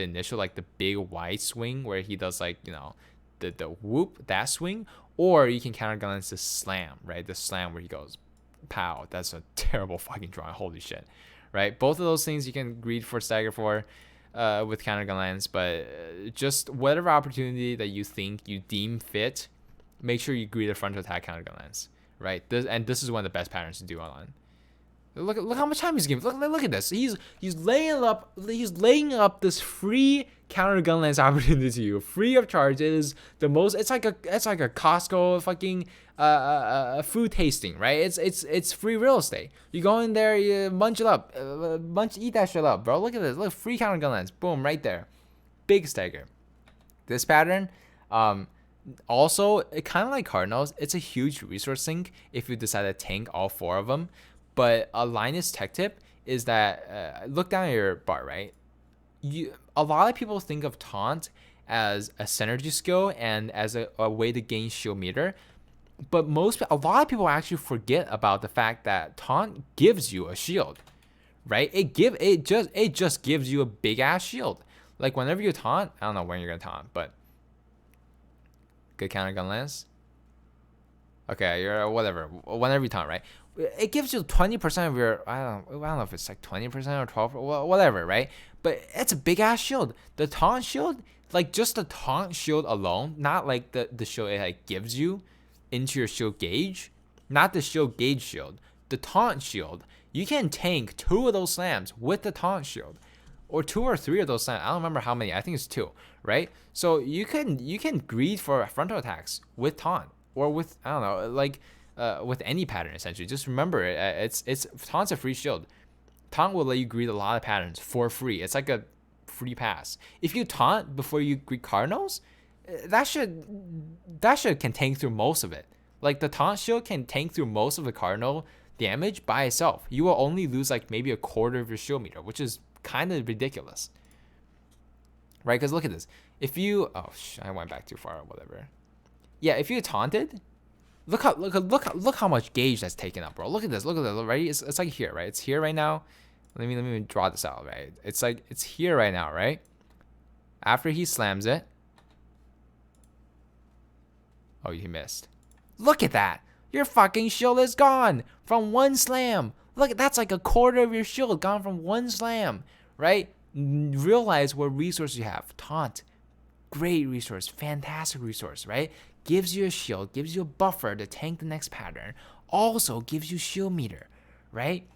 S2: initial like the big wide swing where he does like the whoop, that swing, or you can counter gun lance the slam, right? The slam where he goes pow. That's a terrible fucking drawing. Holy shit, right? Both of those things you can greed for stagger for with counter gun lance, but just whatever opportunity that you think you deem fit, make sure you greed a frontal attack counter gun lance, right? This is one of the best patterns to do on. Look how much time he's giving. Look at this. He's laying up this free counter gun lance opportunity to you, free of charge. It is the most. It's like a Costco fucking food tasting, right? It's free real estate. You go in there, you munch it up, eat that shit up, bro. Look at this. Look, free counter gun lance. Boom, right there. Big stagger. This pattern, also it kind of like Cardinals. It's a huge resource sink if you decide to tank all 4 of them. But a Linus tech tip is that look down at your bar, right? A lot of people think of taunt as a synergy skill and as a way to gain shield meter, but a lot of people actually forget about the fact that taunt gives you a shield, right? It just gives you a big ass shield. Like whenever you taunt, I don't know when you're gonna taunt, but good counter gun lance. Okay, you're whatever. Whenever you taunt, right? It gives you 20% of your, I don't know if it's like 20% or 12%, whatever, right? But it's a big ass shield. The taunt shield, like just the taunt shield alone, not like the shield it like gives you into your shield gauge, not the shield gauge shield, the taunt shield. You can tank 2 of those slams with the taunt shield, or 2 or 3 of those slams. I don't remember how many. I think it's 2, right? So you can greed for frontal attacks with taunt or with, I don't know, like. With any pattern essentially. Just remember it's taunt's a free shield. Taunt will let you greet a lot of patterns for free. It's like a free pass. If you taunt before you greet Cardinals, that should can tank through most of it. Like the taunt shield can tank through most of the Cardinal damage by itself. You will only lose like maybe a quarter of your shield meter, which is kind of ridiculous, right? Because look at this. If you I went back too far or whatever. Yeah, if you taunted. Look how much gauge that's taken up, bro. Look at this, right? It's like here, right? It's here right now. Let me draw this out, right? It's like it's here right now, right? After he slams it. Oh, he missed. Look at that. Your fucking shield is gone from one slam. Look, that's like a quarter of your shield gone from one slam, right? Realize what resources you have. Taunt. Great resource, fantastic resource, right? gives you a shield, gives you a buffer to tank the next pattern, also gives you shield meter, right?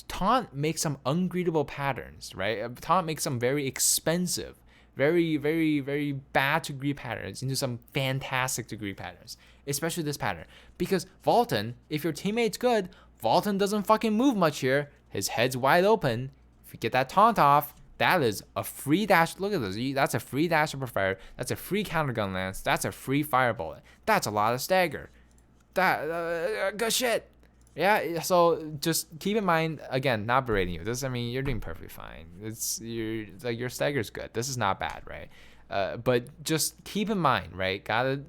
S2: Taunt makes some ungreetable patterns, right? Taunt makes some very expensive, very, very, very bad to greet patterns into some fantastic to greet patterns, especially this pattern. Because Vaulton, if your teammate's good, Vaulton doesn't fucking move much here. His head's wide open. If you get that taunt off, that is a free dash. Look at this. That's a free dash of fire. That's a free countergun lance. That's a free fire bullet. That's a lot of stagger. Good shit. Yeah, so just keep in mind, again, not berating you. I mean, you're doing perfectly fine. Your stagger's good. This is not bad, right? But just keep in mind, right? Gotta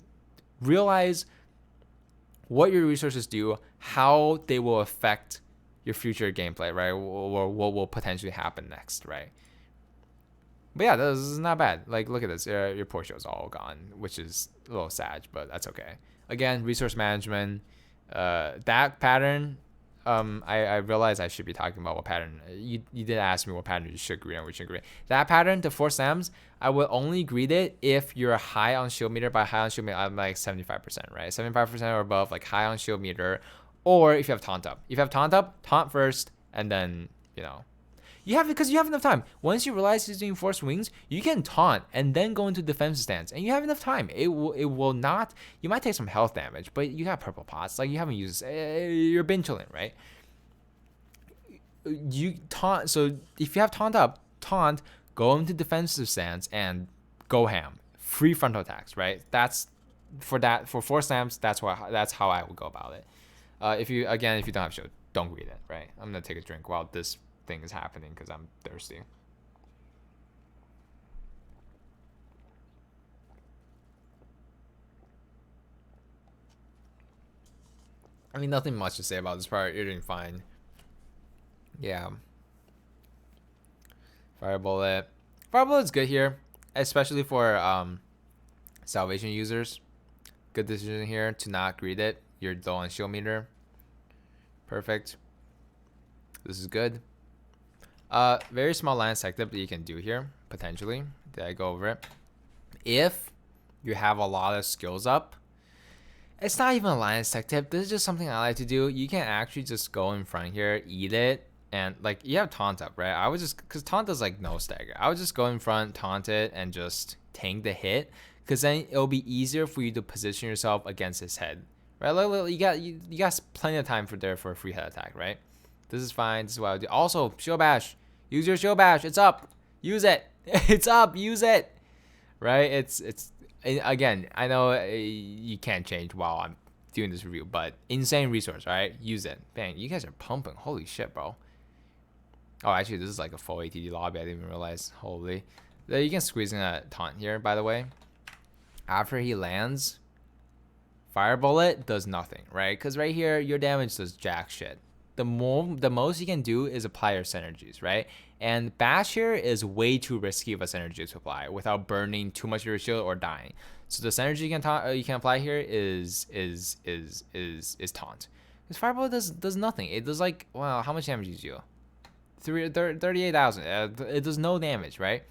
S2: realize what your resources do, how they will affect your future gameplay, right? Or what will potentially happen next, right? But yeah, this is not bad. Like, look at this. Your Porsche is all gone, which is a little sad, but that's okay. Again, resource management. That pattern, I realized I should be talking about what pattern. You did ask me what pattern you should greet and which should greet. That pattern, the 4 slams, I will only greet it if you're high on shield meter. By high on shield meter, I'm like 75%, right? 75% or above, like high on shield meter. Or if you have taunt up. If you have taunt up, taunt first, and then, because you have enough time. Once you realize he's doing force wings, you can taunt and then go into defensive stance, and you have enough time. It will not. You might take some health damage, but you got purple pots. Like, you haven't used. You're bin chilling, right? You taunt. So if you have taunt up, go into defensive stance and go ham. Free frontal attacks, right? That's for 4 slams. That's how I would go about it. If you don't have shield, don't greet it, right? I'm gonna take a drink while this thing is happening because I'm thirsty. I mean, nothing much to say about this part. You're doing fine. Yeah. Fire bullet. Fire bullet's good here, especially for salvation users. Good decision here to not greet it. You're low on shield meter. Perfect. This is good. Very small lance tech tip that you can do here, potentially. Did I go over it? If you have a lot of skills up, it's not even a lance tech tip. This is just something I like to do. You can actually just go in front here, eat it, and like you have taunt up, right? I would just, because taunt does like no stagger. I would just go in front, taunt it, and just tank the hit, because then it'll be easier for you to position yourself against his head, right? Like, you got plenty of time for a free head attack, right? This is fine. This is what I would do. Also, shield bash. Use your shield bash. It's up. Use it. It's up. Use it. Right? It's again, I know you can't change while I'm doing this review, but insane resource, right? Use it. Bang. You guys are pumping. Holy shit, bro. Oh, actually, this is like a full ATD lobby. I didn't even realize. Holy. You can squeeze in a taunt here, by the way. After he lands, fire bullet does nothing, right? Because right here, your damage does jack shit. The most you can do is apply your synergies, right? And bash here is way too risky of a synergy to apply without burning too much of your shield or dying. So the synergy you can apply here is taunt. Because fireball does nothing. It does like, wow, how much damage does you do? 38,000. It does no damage, right?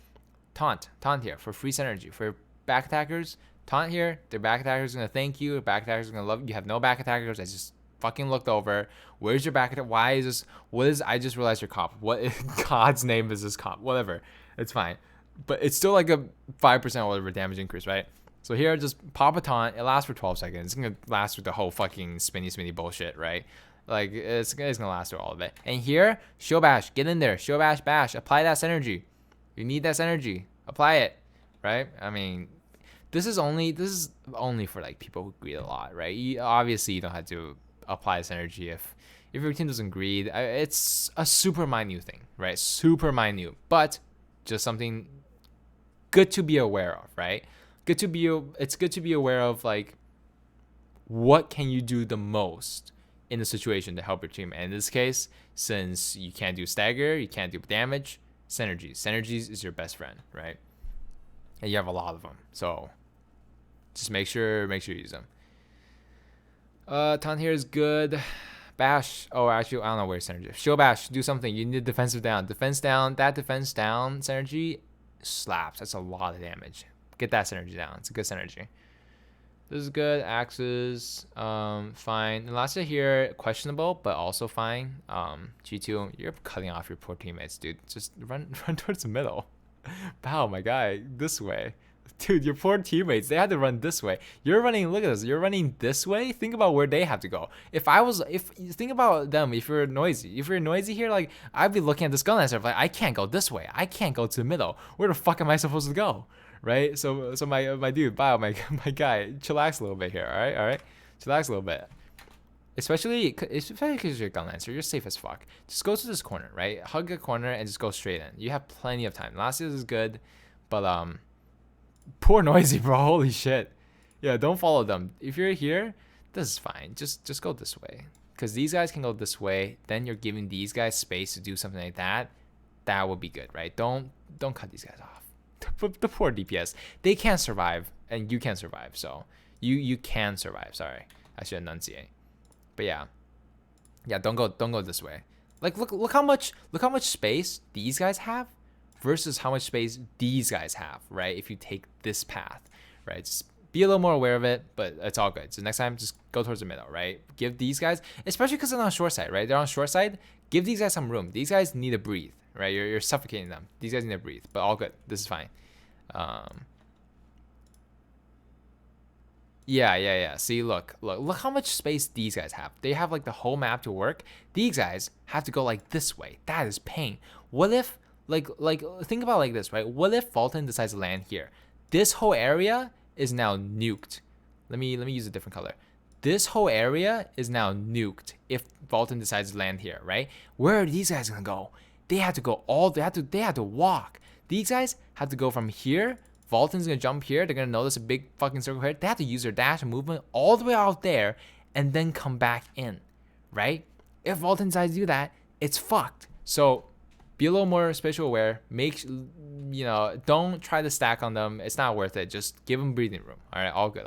S2: Taunt here for free synergy for back attackers. Taunt here, their back attackers gonna thank you. Back attackers gonna love you. You have no back attackers. I just fucking looked over. Where's your back attack? Why is this? What is? I just realized your comp. What in God's name is this comp? Whatever. It's fine. But it's still like a 5% or whatever damage increase, right? So here, just pop a taunt. It lasts for 12 seconds. It's gonna last through the whole fucking spinny bullshit, right? Like it's gonna last through all of it. And here, shield bash. Get in there. Shield bash. Apply that synergy. You need that synergy. Apply it, right? I mean, this is only for like people who greed a lot, right? Obviously, you don't have to apply synergy if your team doesn't greed. It's a super minute thing, right? Super minute, but just something good to be aware of, right? It's good to be aware of, like, what can you do the most in a situation to help your team. And in this case, since you can't do stagger, you can't do damage, synergies is your best friend, right? And you have a lot of them, so just make sure you use them. Taunt here is good. Bash. Oh, actually, I don't know where synergy. Shield bash. Do something. You need defensive down. Defense down. That defense down synergy slaps. That's a lot of damage. Get that synergy down. It's a good synergy. This is good. Axes, fine. Elastia here, questionable, but also fine. G2, you're cutting off your poor teammates, dude. Just run run towards the middle. Pow, my guy, this way. Dude, your poor teammates, they had to run this way. You're running, look at this, you're running this way. Think about where they have to go. Think about them, if you're noisy here, like, I'd be looking at this gun lancer, like, I can't go this way. I can't go to the middle. Where the fuck am I supposed to go? Right? So my dude, Bio, my guy, chillax a little bit here, all right? Chillax a little bit. Especially because you're a gun lancer, you're safe as fuck. Just go to this corner, right? Hug the corner and just go straight in. You have plenty of time. Last year is good, but poor noisy, bro. Holy shit. Yeah, don't follow them. If you're here, this is fine. Just go this way, because these guys can go this way. Then you're giving these guys space to do something like that. That would be good, right? Don't cut these guys off. The poor DPS, they can't survive, and you can't survive. So you can survive. Sorry, I should enunciate. But yeah, don't go this way. Like look how much space these guys have versus how much space these guys have, right? If you take this path, right? Just be a little more aware of it, but it's all good. So next time, just go towards the middle, right? Give these guys, especially because they're on short side, right? They're on short side. Give these guys some room. These guys need to breathe, right? You're suffocating them. These guys need to breathe, but all good. This is fine. Yeah. See, look how much space these guys have. They have like the whole map to work. These guys have to go like this way. That is pain. What if, like think about it like this, right? What if Fulton decides to land here? This whole area is now nuked. Let me use a different color. This whole area is now nuked if Fulton decides to land here, right? Where are these guys gonna go? They have to go they have to walk. These guys have to go from here. Fulton's gonna jump here. They're gonna notice a big fucking circle here. They have to use their dash and movement all the way out there and then come back in, right? If Fulton decides to do that, it's fucked. So be a little more spatial aware. Don't try to stack on them. It's not worth it. Just give them breathing room. All right, all good.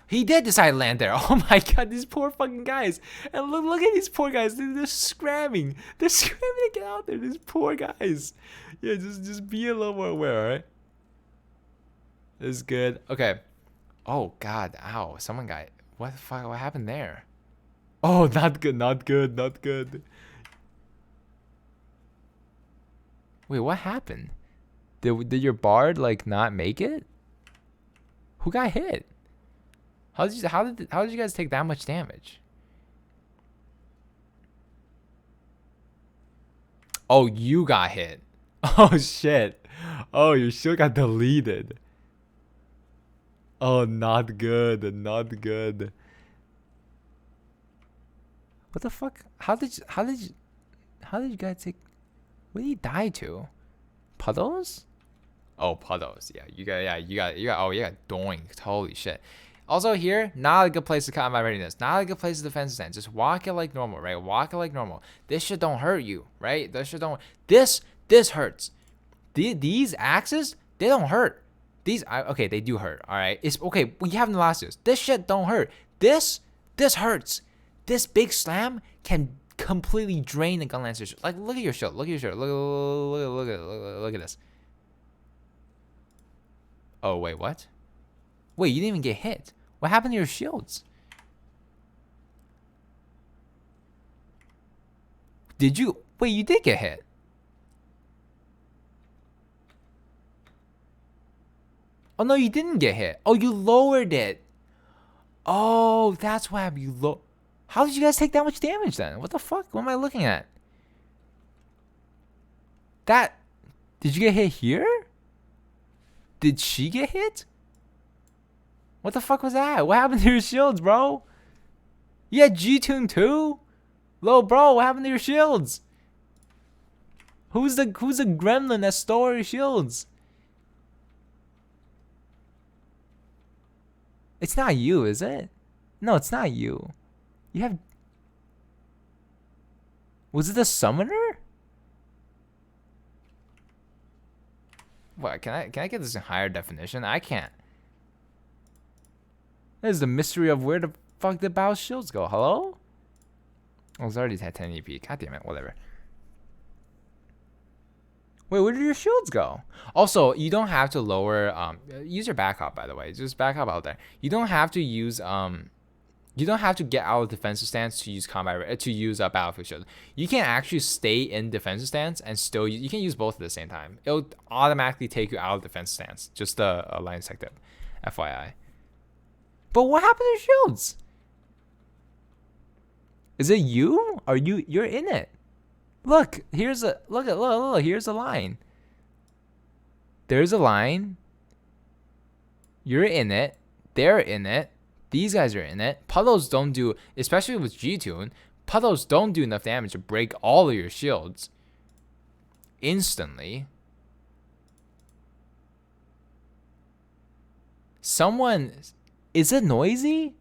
S2: He did decide to land there. Oh my god, these poor fucking guys. And look at these poor guys. They're scramming. They're scramming to get out there. These poor guys. Yeah, just be a little more aware, alright? This is good. Okay. Oh god, ow. Someone got it. What the fuck? What happened there? Oh, not good. Wait, what happened? Did your bard like not make it? Who got hit? How did you guys take that much damage? Oh, you got hit. Oh shit. Oh, your shield got deleted. Oh, not good. What the fuck? How did you guys take? What did you die to? Puddles? Oh, puddles. Yeah, you got. Oh, you got doinked. Holy shit. Also here, not a good place to combat readiness. Not a good place to defense stand. Just walk it like normal, right? Walk it like normal. This shit don't hurt you, right? This hurts. These axes, they don't hurt. Okay, they do hurt. All right, it's okay. We have Nalacios. This shit don't hurt. This hurts. This big slam can completely drain the gun lancers. Like, look at your shield. Look at this. Oh wait, what? Wait, you didn't even get hit. What happened to your shields? Did you? Wait, you did get hit. Oh no, you didn't get hit. Oh, you lowered it. Oh, that's why you How did you guys take that much damage then? What the fuck? What am I looking at? Did you get hit here? Did she get hit? What the fuck was that? What happened to your shields, bro? You had G-Tune too? Lo, bro, what happened to your shields? Who's the gremlin that stole your shields? It's not you, is it? No, it's not you. You have... Was it the summoner? What, can I get this in higher definition? I can't. This is the mystery of where the fuck did Bao's shields go. Hello? Oh, it's already had 10 EP. God damn it. Whatever. Wait, where did your shields go? Also, you don't have to lower use your backup, by the way. Just backup out there. You don't have to use you don't have to get out of defensive stance to use combat to use a battlefield shield. You can actually stay in defensive stance and still you can use both at the same time. It'll automatically take you out of defensive stance. Just a line tech tip, FYI. But what happened to shields? Is it you? Are you're in it? Look, here's a look, here's a line. There's a line. You're in it. They're in it. These guys are in it. Puddles don't do, especially with G-Tune, puddles don't do enough damage to break all of your shields instantly. Someone, is it Noisy?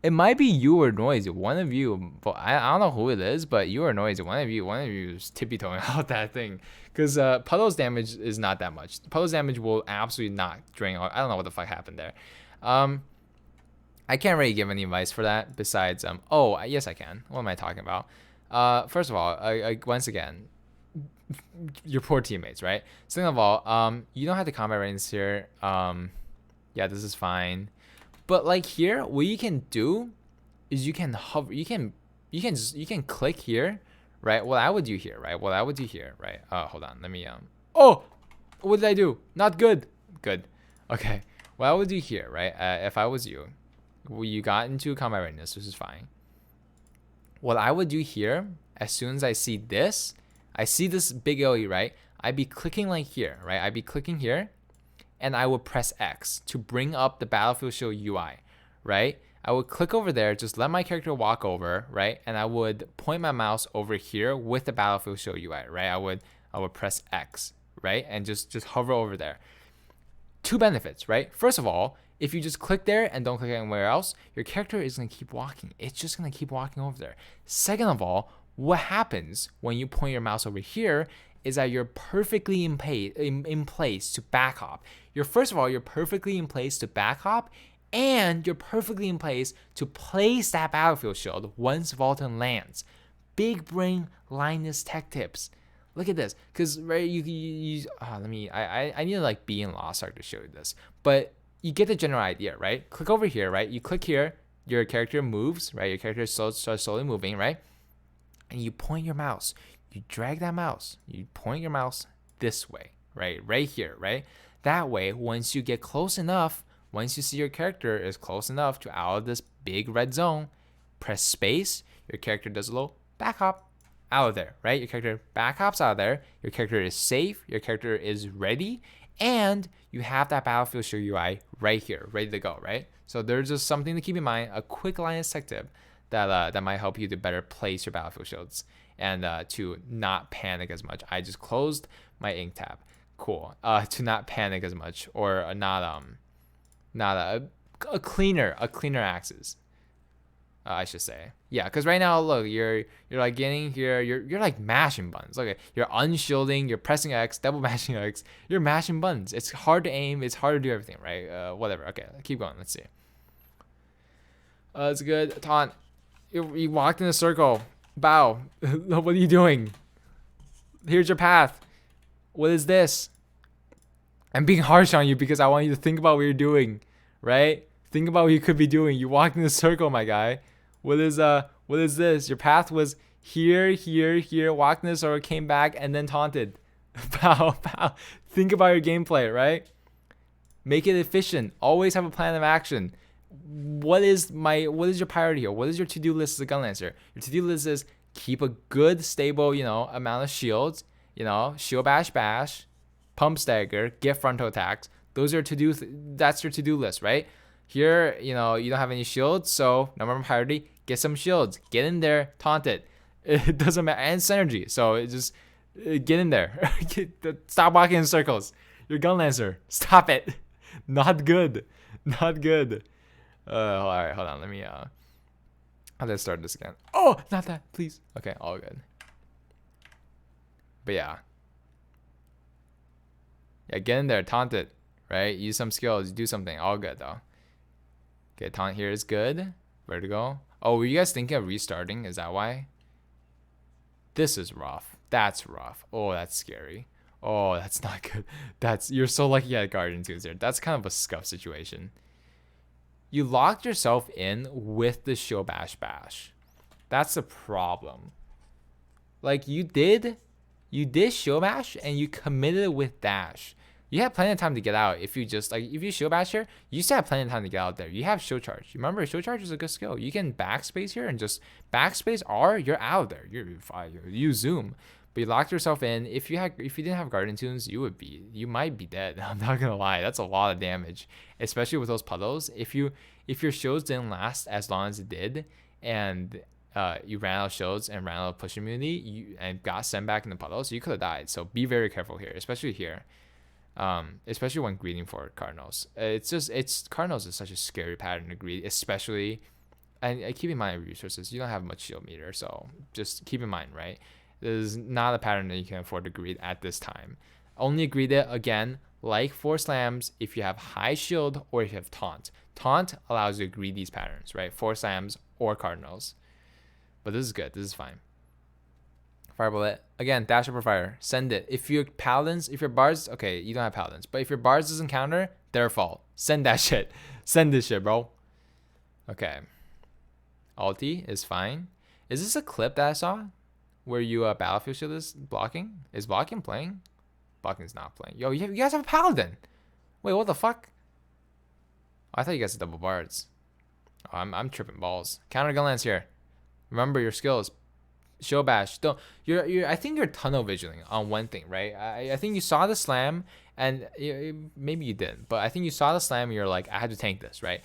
S2: It might be you or Noisy. One of you, but I don't know who it is, but you or Noisy. One of you is tippy-toeing out that thing. Because Puddle's damage is not that much. Puddle's damage will absolutely not drain. I don't know what the fuck happened there. I can't really give any advice for that besides, oh, yes I can. What am I talking about? First of all, once again, your poor teammates, right? Second of all, you don't have the combat readiness here. Yeah, this is fine. But like here, what you can do is you can hover, you can click here, right? What I would do here, right? Right? Hold on, let me, oh, what did I do? Not good. Good. Okay. What I would do here, right? If I was you, you got into combat readiness, this is fine. What I would do here, as soon as I see this big LED, right? I'd be clicking like here, right? I'd be clicking here, and I would press X to bring up the Battlefield Shield UI, right? I would click over there, just let my character walk over, right? And I would point my mouse over here with the Battlefield Shield UI, right? I would press X, right? And just hover over there. Two benefits, right? First of all, if you just click there and don't click anywhere else, your character is going to keep walking. It's just going to keep walking over there. Second of all, what happens when you point your mouse over here is that you're perfectly in place to back hop. First of all, you're perfectly in place to back hop, and you're perfectly in place to place that Battlefield Shield once Vulcan lands. Big brain Linus tech tips. Look at this, because right, I need to like be in Lost Ark to show you this, but you get the general idea, right? Click over here, right? You click here, your character moves, right? Your character starts slowly moving, right? And you point your mouse. You drag that mouse. You point your mouse this way, right? Right here, right? That way, once you get close enough, once you see your character is close enough to out of this big red zone, press space. Your character does a little back hop out of there, right? Your character back hops out of there. Your character is safe. Your character is ready. And you have that Battlefield Shield UI right here, ready to go, right? So there's just something to keep in mind, a quick Linus tech tip that might help you to better place your Battlefield Shields and to not panic as much. I just closed my ink tab. Cool. To not panic as much, or a cleaner axis. I should say. Yeah, because right now, look, you're like getting here, you're like mashing buttons. Okay, you're unshielding, you're pressing X, double mashing X, you're mashing buttons. It's hard to aim, it's hard to do everything, right? Whatever. Okay, keep going. Let's see. It's good. Taunt. You walked in a circle. Bow. What are you doing? Here's your path. What is this? I'm being harsh on you because I want you to think about what you're doing, right? Think about what you could be doing. You walked in a circle, my guy. What is this? Your path was here, walked in a circle, came back, and then taunted. Bow. Think about your gameplay, right? Make it efficient. Always have a plan of action. What is your priority here? What is your to-do list as a gun lancer? Your to-do list is keep a good, stable, amount of shields, shield bash, pump stagger, get frontal attacks. Those are that's your to-do list, right? Here, you don't have any shields, so number one priority, get some shields. Get in there, taunt it. It doesn't matter. And synergy. So it just get in there. Stop walking in circles. You're gun lancer. Stop it. Not good. Not good. All right, hold on. Let me let's start this again. Oh, not that, please. Okay, all good. But yeah, get in there, taunt it, right? Use some skills, do something. All good though. Okay, taunt here is good. Vertigo. Oh, were you guys thinking of restarting? Is that why? This is rough. That's rough. Oh, that's scary. Oh, that's not good. You're so lucky you had Guardian Tunes there. That's kind of a scuff situation. You locked yourself in with the Show Bash Bash. That's the problem. Like you did Show Bash and you committed with Dash. You had plenty of time to get out. If you just if you Show Bash here, you still have plenty of time to get out there. You have Show Charge. Remember, Show Charge is a good skill. You can backspace here and just backspace R. You're out there. You zoom. But you locked yourself in. If you didn't have Guardian Tunes, you might be dead. I'm not gonna lie. That's a lot of damage, especially with those puddles. If your shows didn't last as long as it did, and you ran out of shields and ran out of push immunity, and got sent back in the puddles, you could have died. So be very careful here, especially here. Especially when greeting for Cardinals. Cardinals is such a scary pattern to greet, especially, and keep in mind resources. You don't have much shield meter, so just keep in mind, right? This is not a pattern that you can afford to greet at this time. Only greet it again, like 4 slams, if you have high shield or if you have taunt. Taunt allows you to greet these patterns, right? 4 slams or Cardinals. But this is good. This is fine. Fire bullet. Again, dash over fire. Send it. If your bards, okay, you don't have paladins. But if your bards doesn't counter, their fault. Send that shit. Send this shit, bro. Okay. Ulti is fine. Is this a clip that I saw? Where you battlefield shield is blocking? Is blocking playing? Blocking's not playing. Yo, you guys have a paladin. Wait, what the fuck? Oh, I thought you guys had double bards. Oh, I'm tripping balls. Counter gun lance here. Remember your skills. Show bash. Don't I think you're tunnel visioning on one thing, right? I think you saw the slam and maybe you didn't, but I think you saw the slam and you're like, I had to tank this, right?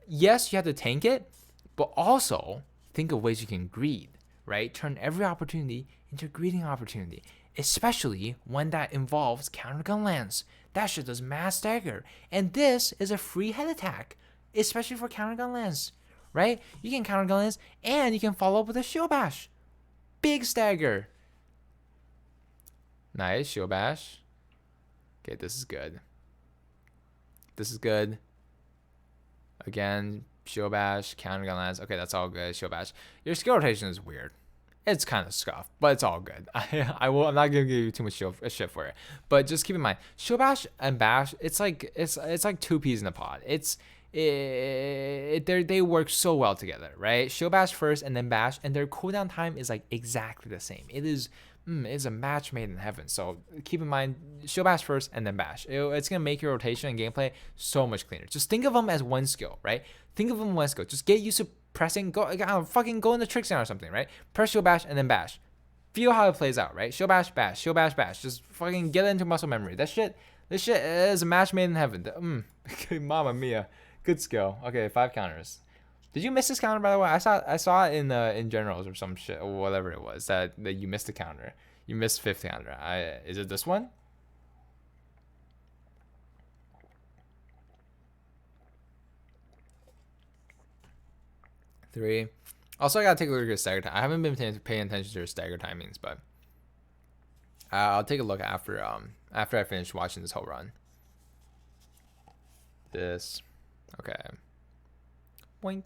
S2: Yes, you have to tank it, but also think of ways you can greed, right? Turn every opportunity into a greeting opportunity, especially when that involves counter gun lance. That shit does mass stagger, and this is a free head attack, especially for counter gun lance, right? You can counter gun lance and you can follow up with a shield bash. Big stagger. Nice, shield bash. Okay, this is good. This is good. Again, shield bash, counter gun lance. Okay, that's all good. Shield bash. Your skill rotation is weird. It's kind of scuffed, but it's all good. I'm not gonna give you too much shit for it. But just keep in mind, shield bash and bash. It's like 2 peas in a pod. They work so well together, right? Shield bash first and then bash, and their cooldown time is like exactly the same. It's a match made in heaven. So keep in mind, shield bash first and then bash. It's gonna make your rotation and gameplay so much cleaner. Just think of them as one skill, right? Think of them as one skill. Just get used to pressing. Go in the trick center or something, right? Press shield bash and then bash. Feel how it plays out, right? Shield bash, bash, shield bash, bash. Just fucking get it into muscle memory. This shit is a match made in heaven. Mamma mia. Good skill. Okay, 5 counters. Did you miss this counter, by the way? I saw it in generals or some shit or whatever it was that you missed a counter. You missed 5th counter. Is it this one? Three. Also, I gotta take a look at your stagger time. I haven't been paying attention to your stagger timings, but I'll take a look after I finish watching this whole run. This. Okay. Boink.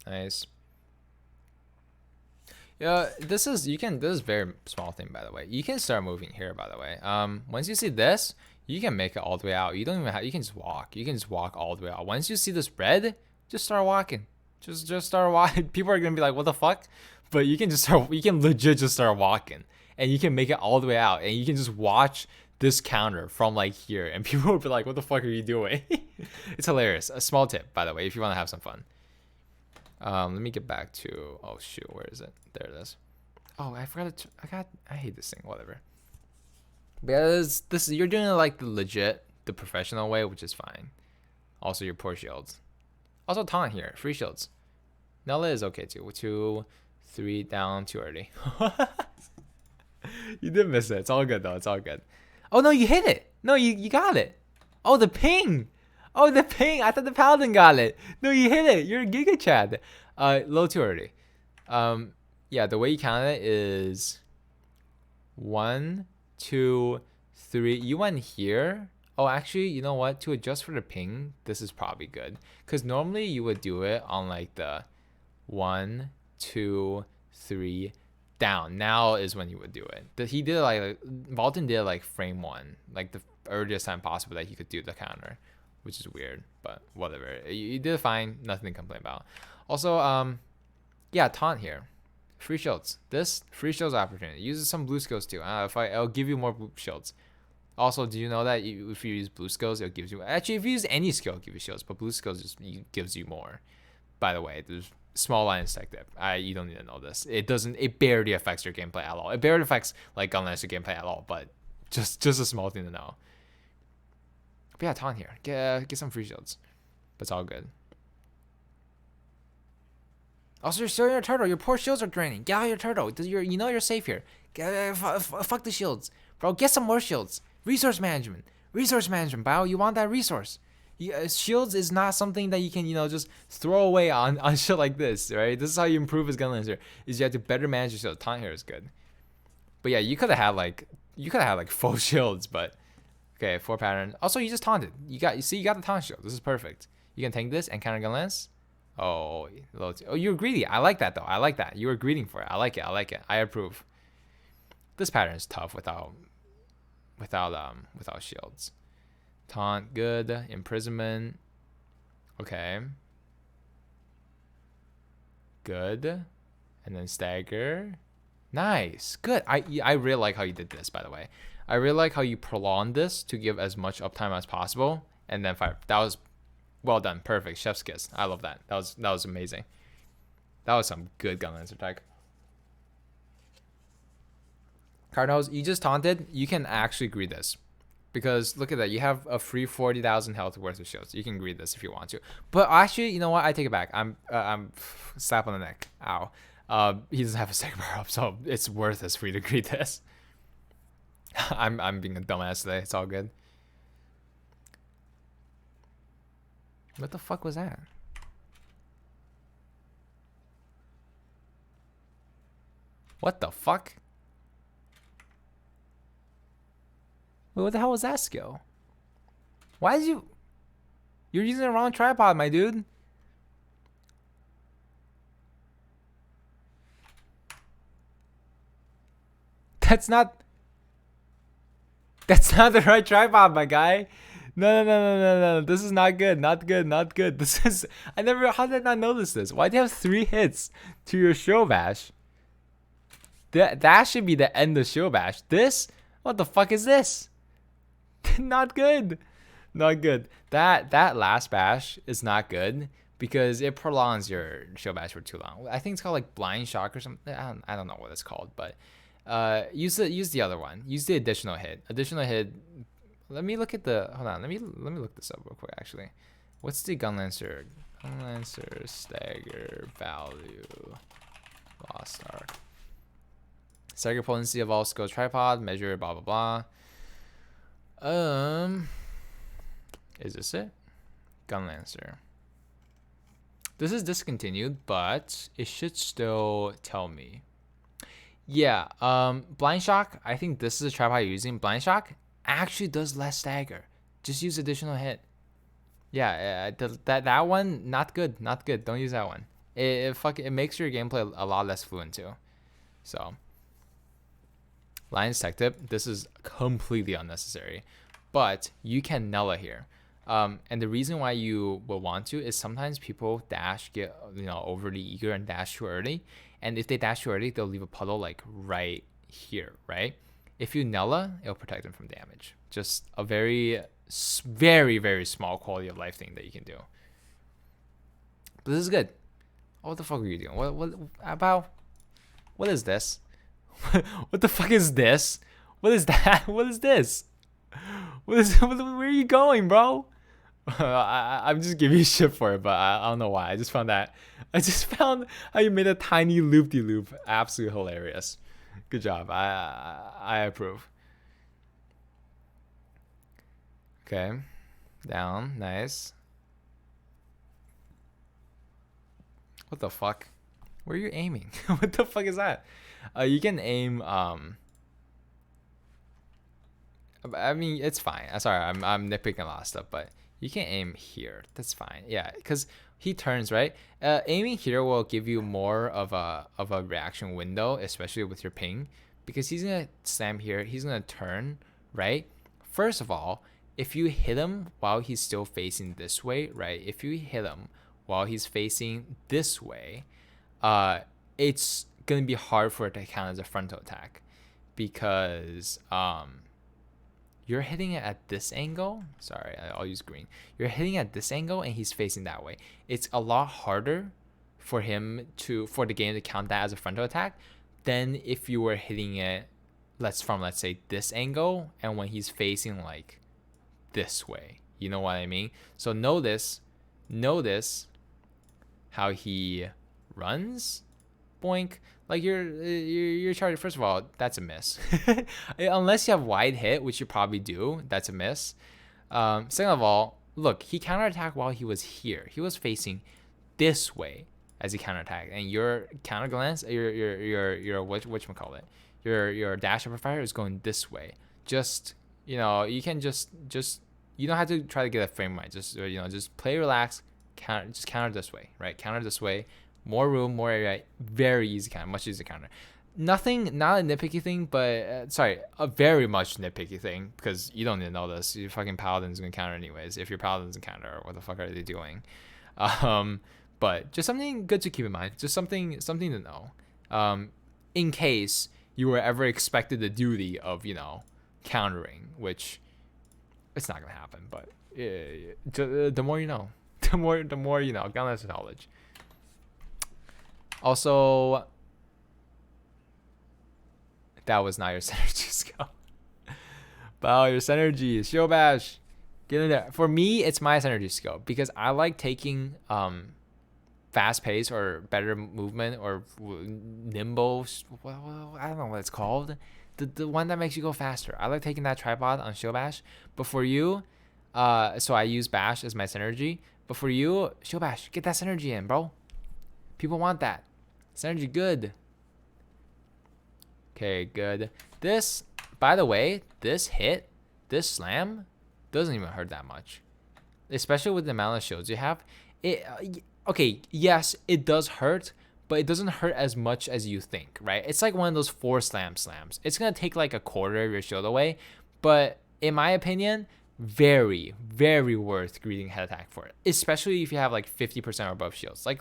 S2: Nice. Yeah, this is very small thing, by the way. You can start moving here, by the way. Once you see this, you can make it all the way out. You don't even have, you can just walk. You can just walk all the way out. Once you see this red, just start walking. Just start walking. People are gonna be like, what the fuck? But you can legit just start walking. And you can make it all the way out. And you can just watch this counter from like here, and people will be like, what the fuck are you doing? It's hilarious. A small tip, by the way, if you want to have some fun. Let me get back to, oh shoot, where is it? There it is. Oh, I forgot I hate this thing, whatever. Because you're doing it like the professional way, which is fine. Also your poor shields. Also taunt here, free shields. Nella is okay too. 2, 3 down too early. You did miss it. It's all good though. It's all good. Oh no, you hit it. No, you got it. Oh, the ping. Oh, the ping. I thought the paladin got it. No, you hit it. You're a Giga Chad. Low too early. Yeah, the way you count it is 1, 2, 3. You went here. Oh, actually, you know what? To adjust for the ping, this is probably good. Because normally you would do it on like the 1, 2, 3 down. Now is when he would do it. He did like Valton did like frame 1, like the earliest time possible that he could do the counter, which is weird, but whatever. You did fine, nothing to complain about. Also, yeah, taunt here, free shields. This free shields opportunity uses some blue skills too. I'll give you more blue shields. Also, do you know that if you use blue skills, it gives you, actually if you use any skill, it'll give you shields, but blue skills just gives you more. By the way, there's small line tech tip. You don't need to know this. It barely affects your gameplay at all. It barely affects like Gunlancer gameplay at all, but just a small thing to know. But yeah, taunt here. Get some free shields. But it's all good. Also, you're still in your turtle. Your poor shields are draining. Get out of your turtle. You know you're safe here. Fuck the shields. Bro, get some more shields. Resource management, Bao. You want that resource. Shields is not something that you can, just throw away on shit like this, right? This is how you improve as Gunlancer, is you have to better manage your shields. Taunt here is good. But yeah, you could have had like full shields, but okay, 4 pattern. Also, you just taunted. You got the taunt shield. This is perfect. You can tank this and counter gun lance. Oh, you're greedy. I like that though. I like that. You were greeting for it. I like it. I approve. This pattern is tough without shields. Taunt, good. Imprisonment, okay. Good. And then stagger. Nice. Good. I really like how you did this, by the way. I really like how you prolonged this to give as much uptime as possible. And then fire. That was well done. Perfect. Chef's kiss. I love that. That was amazing. That was some good Gunlancer tech. Cardinals, you just taunted. You can actually greed this. Because look at that. You have a free 40,000 health worth of shields. You can greed this if you want to. But actually, you know what? I take it back. I'm slap on the neck. Ow. He doesn't have a second power up, so it's worth it for you to greed this. I'm being a dumbass today. It's all good. What the fuck was that? What the fuck? Wait, what the hell was that skill? Why did you... You're using the wrong tripod, my dude. That's not the right tripod, my guy. No. This is not good. Not good. This is... How did I not notice this? Why do you have 3 hits to your Shield Bash? That should be the end of Shield Bash. This? What the fuck is this? Not good. That last bash is not good because it prolongs your Shield Bash for too long. I think it's called like Blind Shock or something. I don't know what it's called, but use the other one. Use the additional hit. Let me look at the... Hold on. Let me look this up real quick. Actually, what's the Gunlancer stagger value? Lost Arc. Stagger potency of all skill tripod. Measure blah blah blah. Is this it? Gunlancer. This is discontinued, but it should still tell me. Yeah, Blind Shock, I think this is a tripod you're using. Blind Shock actually does less stagger. Just use additional hit. Yeah, that one, not good. Don't use that one. It makes your gameplay a lot less fluent too. So, Lion's Tech Tip, this is completely unnecessary. But you can Nella here. And the reason why you will want to is sometimes people get overly eager and dash too early. And if they dash too early, they'll leave a puddle like right here, right? If you Nella, it'll protect them from damage. Just a very, very small quality of life thing that you can do. But this is good. Oh, what the fuck are you doing? What is this? What the fuck is this? What is that? What is this? Where are you going, bro? I'm just giving you shit for it, but I don't know why. I just found how you made a tiny loop-de-loop absolutely hilarious. Good job. I approve. Okay. Down. Nice. What the fuck? Where are you aiming? What the fuck is that? You can aim... I mean, it's fine. Sorry, I'm nitpicking a lot of stuff, but you can aim here. That's fine. Yeah, because he turns, right? Aiming here will give you more of a reaction window, especially with your ping, because he's gonna slam here. He's gonna turn, right? First of all, if you hit him while he's still facing this way, right? If you hit him while he's facing this way, it's gonna be hard for it to count as a frontal attack because you're hitting it at this angle. Sorry, I'll use green. You're hitting at this angle and he's facing that way. It's a lot harder for the game to count that as a frontal attack than if you were hitting it let's say this angle and when he's facing like this way. You know what I mean? So notice how he runs. Boink. Like you're charging. First of all, that's a miss. Unless you have wide hit, which you probably do, that's a miss. Second of all, look, he counterattacked while he was here. He was facing this way as he counterattacked, and your counter glance, your whatchamacallit, your dash upper fire is going this way. Just you can just you don't have to try to get a frame right. Just play relax. Counter this way, right? Counter this way. More room, more area, very easy counter, much easier counter. Nothing, not a nitpicky thing, but a very much nitpicky thing because you don't need to know this. Your fucking paladin's gonna counter anyways. If your paladin doesn't counter, what the fuck are they doing? But just something good to keep in mind. Just something to know. In case you were ever expected the duty of countering, which it's not gonna happen. But the more you know, the more you know. Gunless knowledge. Also, that was not your synergy skill. Wow, your synergy. Shield bash. Get in there. For me, it's my synergy skill because I like taking fast pace or better movement or nimble. Well, I don't know what it's called. The one that makes you go faster. I like taking that tripod on shield bash. But for you, so I use bash as my synergy. But for you, shield bash, get that synergy in, bro. People want that. Synergy good. Okay, good. This, by the way, this slam doesn't even hurt that much. Especially with the amount of shields you have. Okay, yes, it does hurt, but it doesn't hurt as much as you think, right? It's like one of those 4 slams. It's going to take like a quarter of your shield away, but in my opinion, very, very worth greeting head attack for it, especially if you have like 50% or above shields, like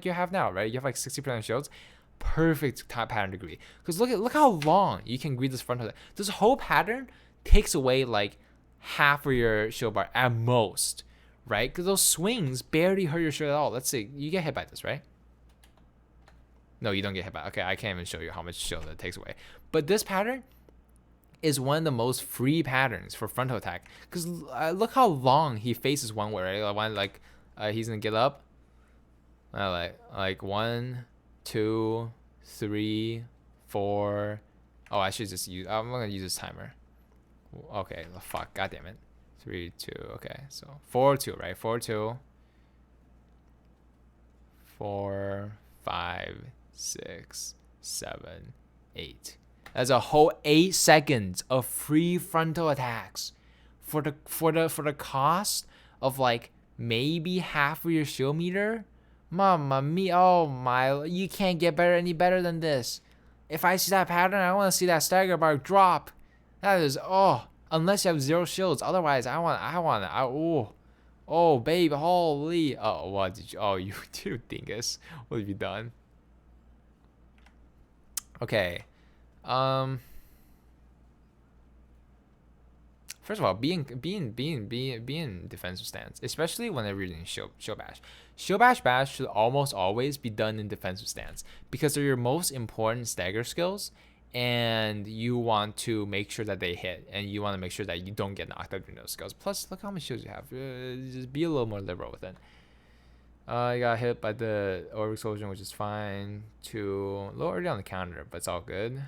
S2: you have now, right? You have like 60% shields, perfect pattern to greet. Because look how long you can greet this frontal attack. This whole pattern takes away like half of your shield bar at most, right? Because those swings barely hurt your shield at all. Let's see, you get hit by this, right? No, you don't get hit by. Okay, I can't even show you how much shield that takes away. But this pattern is one of the most free patterns for frontal attack because look how long he faces one way, right? He's gonna get up like 1, 2, 3, 4. Oh, I should just I'm gonna use this timer. Okay, fuck, god damn it. 3, 2. Okay, so 4, 2, right? 4, 2, 4, 5, 6, 7, 8. That's a whole 8 seconds of free frontal attacks for the cost of like maybe half of your shield meter. Mamma mia! Oh my! You can't get any better than this. If I see that pattern, I want to see that stagger bar drop. That is unless you have 0 shields. Otherwise, oh babe, holy! Oh, what did you? Oh, you dingus! What have you done? Okay. First of all, be in defensive stance, especially whenever you're doing shield bash. Shield bash should almost always be done in defensive stance because they're your most important stagger skills, and you want to make sure that they hit, and you want to make sure that you don't get knocked out during those skills. Plus, look how many shields you have. Just be a little more liberal with it. I got hit by the orb explosion, which is fine. Too low already on the counter, but it's all good.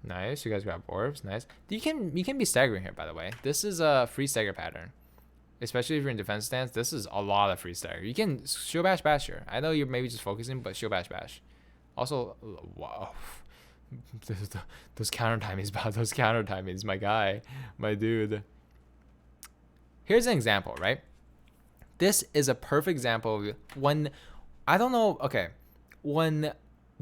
S2: Nice, you guys grab orbs. Nice. You can be staggering here, by the way. This is a free stagger pattern, especially if you're in defense stance. This is a lot of free stagger. You can shield bash here. I know you're maybe just focusing, but shield bash. Also, wow, those counter timings, my guy, my dude. Here's an example, right? This is a perfect example of when, I don't know, okay, when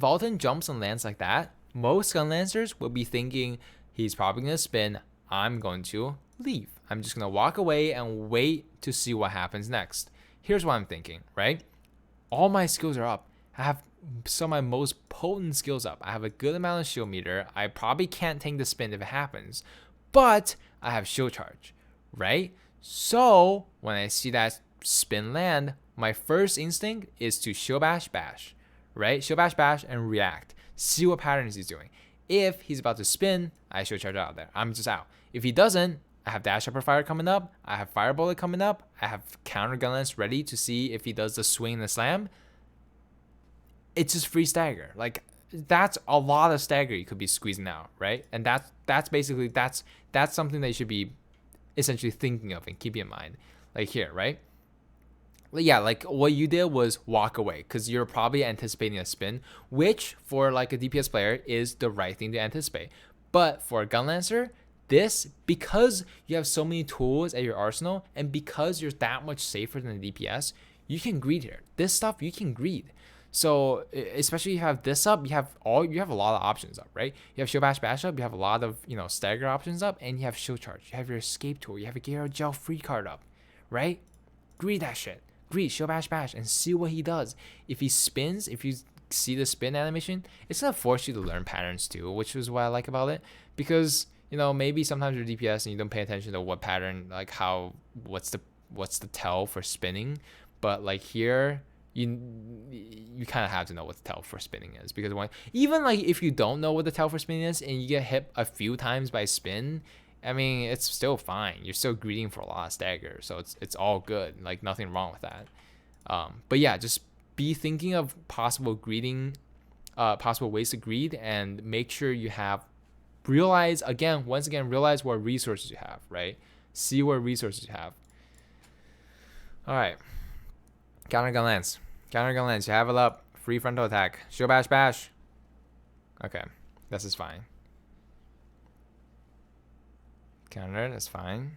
S2: Valten jumps and lands like that, most gun lancers will be thinking he's probably going to spin. I'm going to leave. I'm just going to walk away and wait to see what happens next. Here's what I'm thinking, right? All my skills are up. I have some of my most potent skills up. I have a good amount of shield meter. I probably can't tank the spin if it happens, but I have shield charge, right? So when I see that spin land, my first instinct is to shield bash, right? Shield bash and react. See what patterns he's doing. If he's about to spin, I shield charge out there. I'm just out. If he doesn't, I have dash upper fire coming up. I have fire bullet coming up. I have counter gun lance ready to see if he does the swing and the slam. It's just free stagger. Like, that's a lot of stagger you could be squeezing out, right? And that's basically that's something that you should be essentially thinking of and keeping in mind. Like here, right? Yeah, like what you did was walk away because you're probably anticipating a spin, which for like a DPS player is the right thing to anticipate. But for a gun lancer, this, because you have so many tools at your arsenal and because you're that much safer than the DPS, you can greed here. This stuff you can greed. So especially if you have this up, you have a lot of options up, right? You have shield bash up, you have a lot of stagger options up, and you have shield charge. You have your escape tool, you have a Gyro Gel free card up, right? Greed that shit. Greed, shield bash, and see what he does. If he spins, if you see the spin animation, it's gonna force you to learn patterns too, which is what I like about it. Because maybe sometimes you're DPS and you don't pay attention to what pattern, like what's the tell for spinning, but like here you kind of have to know what the tell for spinning is, because even like if you don't know what the tell for spinning is and you get hit a few times by spin, I mean, it's still fine. You're still greeting for a lot of stagger, so it's all good. Like, nothing wrong with that. But yeah, just be thinking of possible ways to greed, and make sure you realize what resources you have, right? See what resources you have. All right. Counter gun lance. You have it up. Free frontal attack. Shield bash. Okay, this is fine. Counter, that's fine.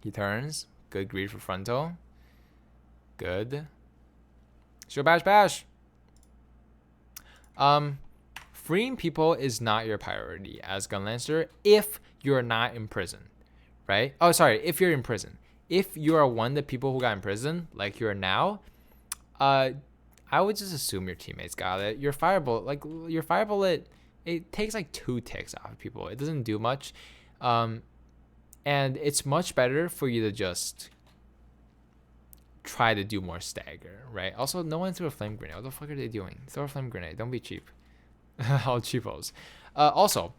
S2: He turns. Good greed for frontal. Good. Shield bash. Freeing people is not your priority as gun lancer if you're not in prison, right? Oh, sorry, if you're in prison. If you are one of the people who got in prison, like you are now, I would just assume your teammates got it. Your fire bullet, it takes like 2 ticks off of people. It doesn't do much. And it's much better for you to just try to do more stagger, right? Also, no one threw a flame grenade. What the fuck are they doing? Throw a flame grenade. Don't be cheap. All cheapos. Also,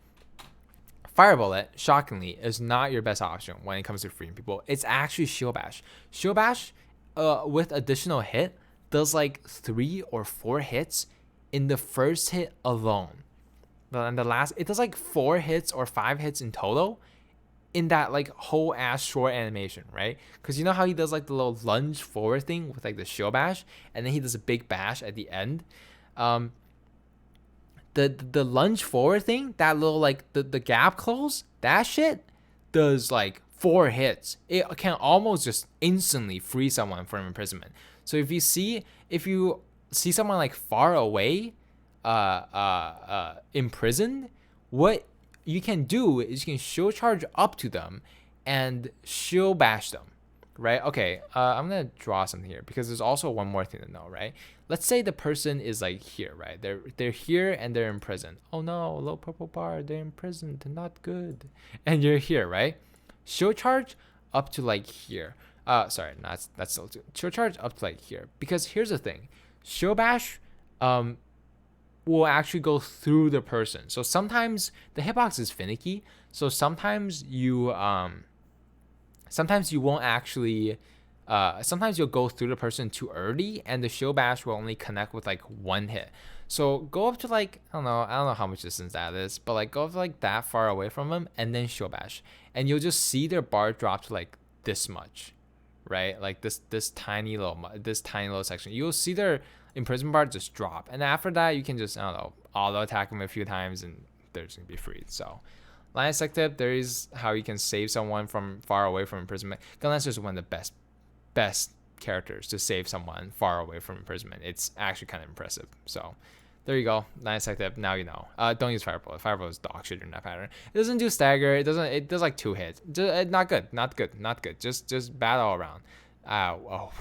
S2: fire bullet, shockingly, is not your best option when it comes to freeing people. It's actually shield bash. Shield bash, with additional hit, does like 3 or 4 hits in the first hit alone. And the last, it does like 4 hits or 5 hits in total in that like whole ass short animation, right? Because you know how he does like the little lunge forward thing with like the shield bash, and then he does a big bash at the end. The lunge forward thing, that little like the gap close, that shit does like 4 hits. It can almost just instantly free someone from imprisonment. So if you see someone like far away, imprisoned, what you can do is you can shield charge up to them and shield bash them, right? Okay, I'm gonna draw something here because there's also one more thing to know, right? Let's say the person is like here, right? They're here and they're in prison. Oh no, low purple bar, they're in prison, they're not good. And you're here, right? Shield charge up to like here. Sorry, that's still too. Shield charge up to like here. Because here's the thing. Shield bash will actually go through the person. So sometimes the hitbox is finicky. So sometimes you won't actually sometimes you'll go through the person too early and the shield bash will only connect with like 1 hit. So go up to like, I don't know how much distance that is, but like go up to like that far away from them and then shield bash. And you'll just see their bar drop to like this much, right? Like this tiny little section. You'll see their imprisonment bar just drop. And after that, you can just, I don't know, auto attack them a few times and they're just gonna be freed. So Line Sec tip, there is how you can save someone from far away from imprisonment. Gunlancer is one of the best characters to save someone far away from imprisonment. It's actually kind of impressive. So there you go. Line Sec tip. Now you know. Don't use Fireball. Fireball is dog shit in that pattern. It doesn't do stagger. It does like 2 hits. Just, not good. Not good. Not good. Just bad all around. Ow. Oh.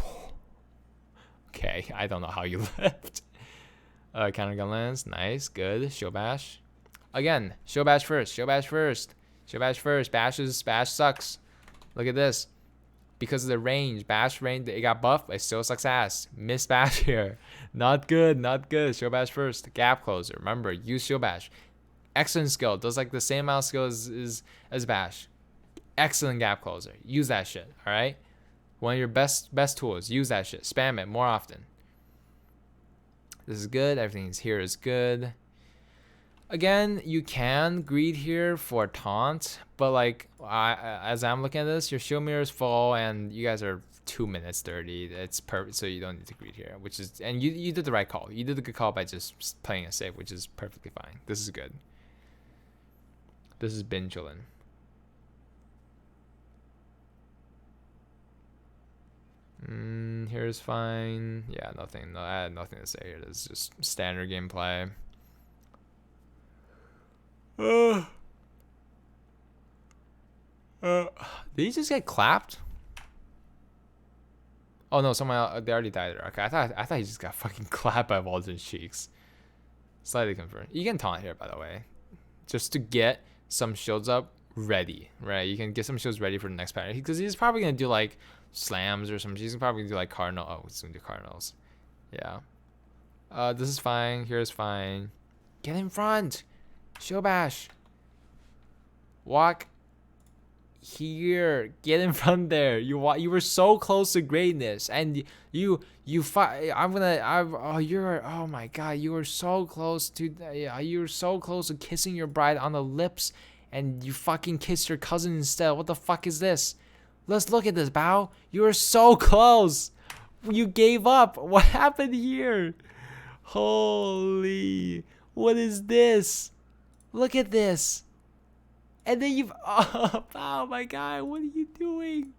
S2: Okay. I don't know how you left. Counter gun lance. Nice. Good. Show bash. Again. Show bash first. Show bash first. Show bash first. Bash sucks. Look at this. Because of the range, bash range, it got buffed. It still sucks ass. Miss bash here. Not good. Not good. Show bash first. Gap closer. Remember, use show bash. Excellent skill. Does like the same amount of skill as bash. Excellent gap closer. Use that shit. All right. One of your best tools. Use that shit. Spam it more often. This is good. Everything here is good. Again, you can greed here for taunt, but like as I'm looking at this, your shield mirror is full and you guys are 2 minutes 30. It's perfect, so you don't need to greed here, which is, and you did the right call. You did a good call by just playing it safe, which is perfectly fine. This is good. This is bin chillin'. Here's fine. Yeah, nothing. No, I had nothing to say here. This is just standard gameplay. Did he just get clapped? Oh no, someone else, they already died there. Okay, I thought he just got fucking clapped by Walden's cheeks. Slightly confirmed. You can taunt here, by the way, just to get some shields up ready, right? You can get some shields ready for the next pattern because he's probably gonna do like slams or something. He's probably gonna do like cardinal. Oh, he's gonna do cardinals. Yeah. This is fine. Here's fine. Get in front. Show bash. Walk here. Get in front there. You were so close to greatness, and oh my god, you were so close to you were so close to kissing your bride on the lips, and you fucking kissed your cousin instead. What the fuck is this? Let's look at this, Bao. You were so close. You gave up. What happened here? Holy, what is this? Look at this. And then oh my god, what are you doing?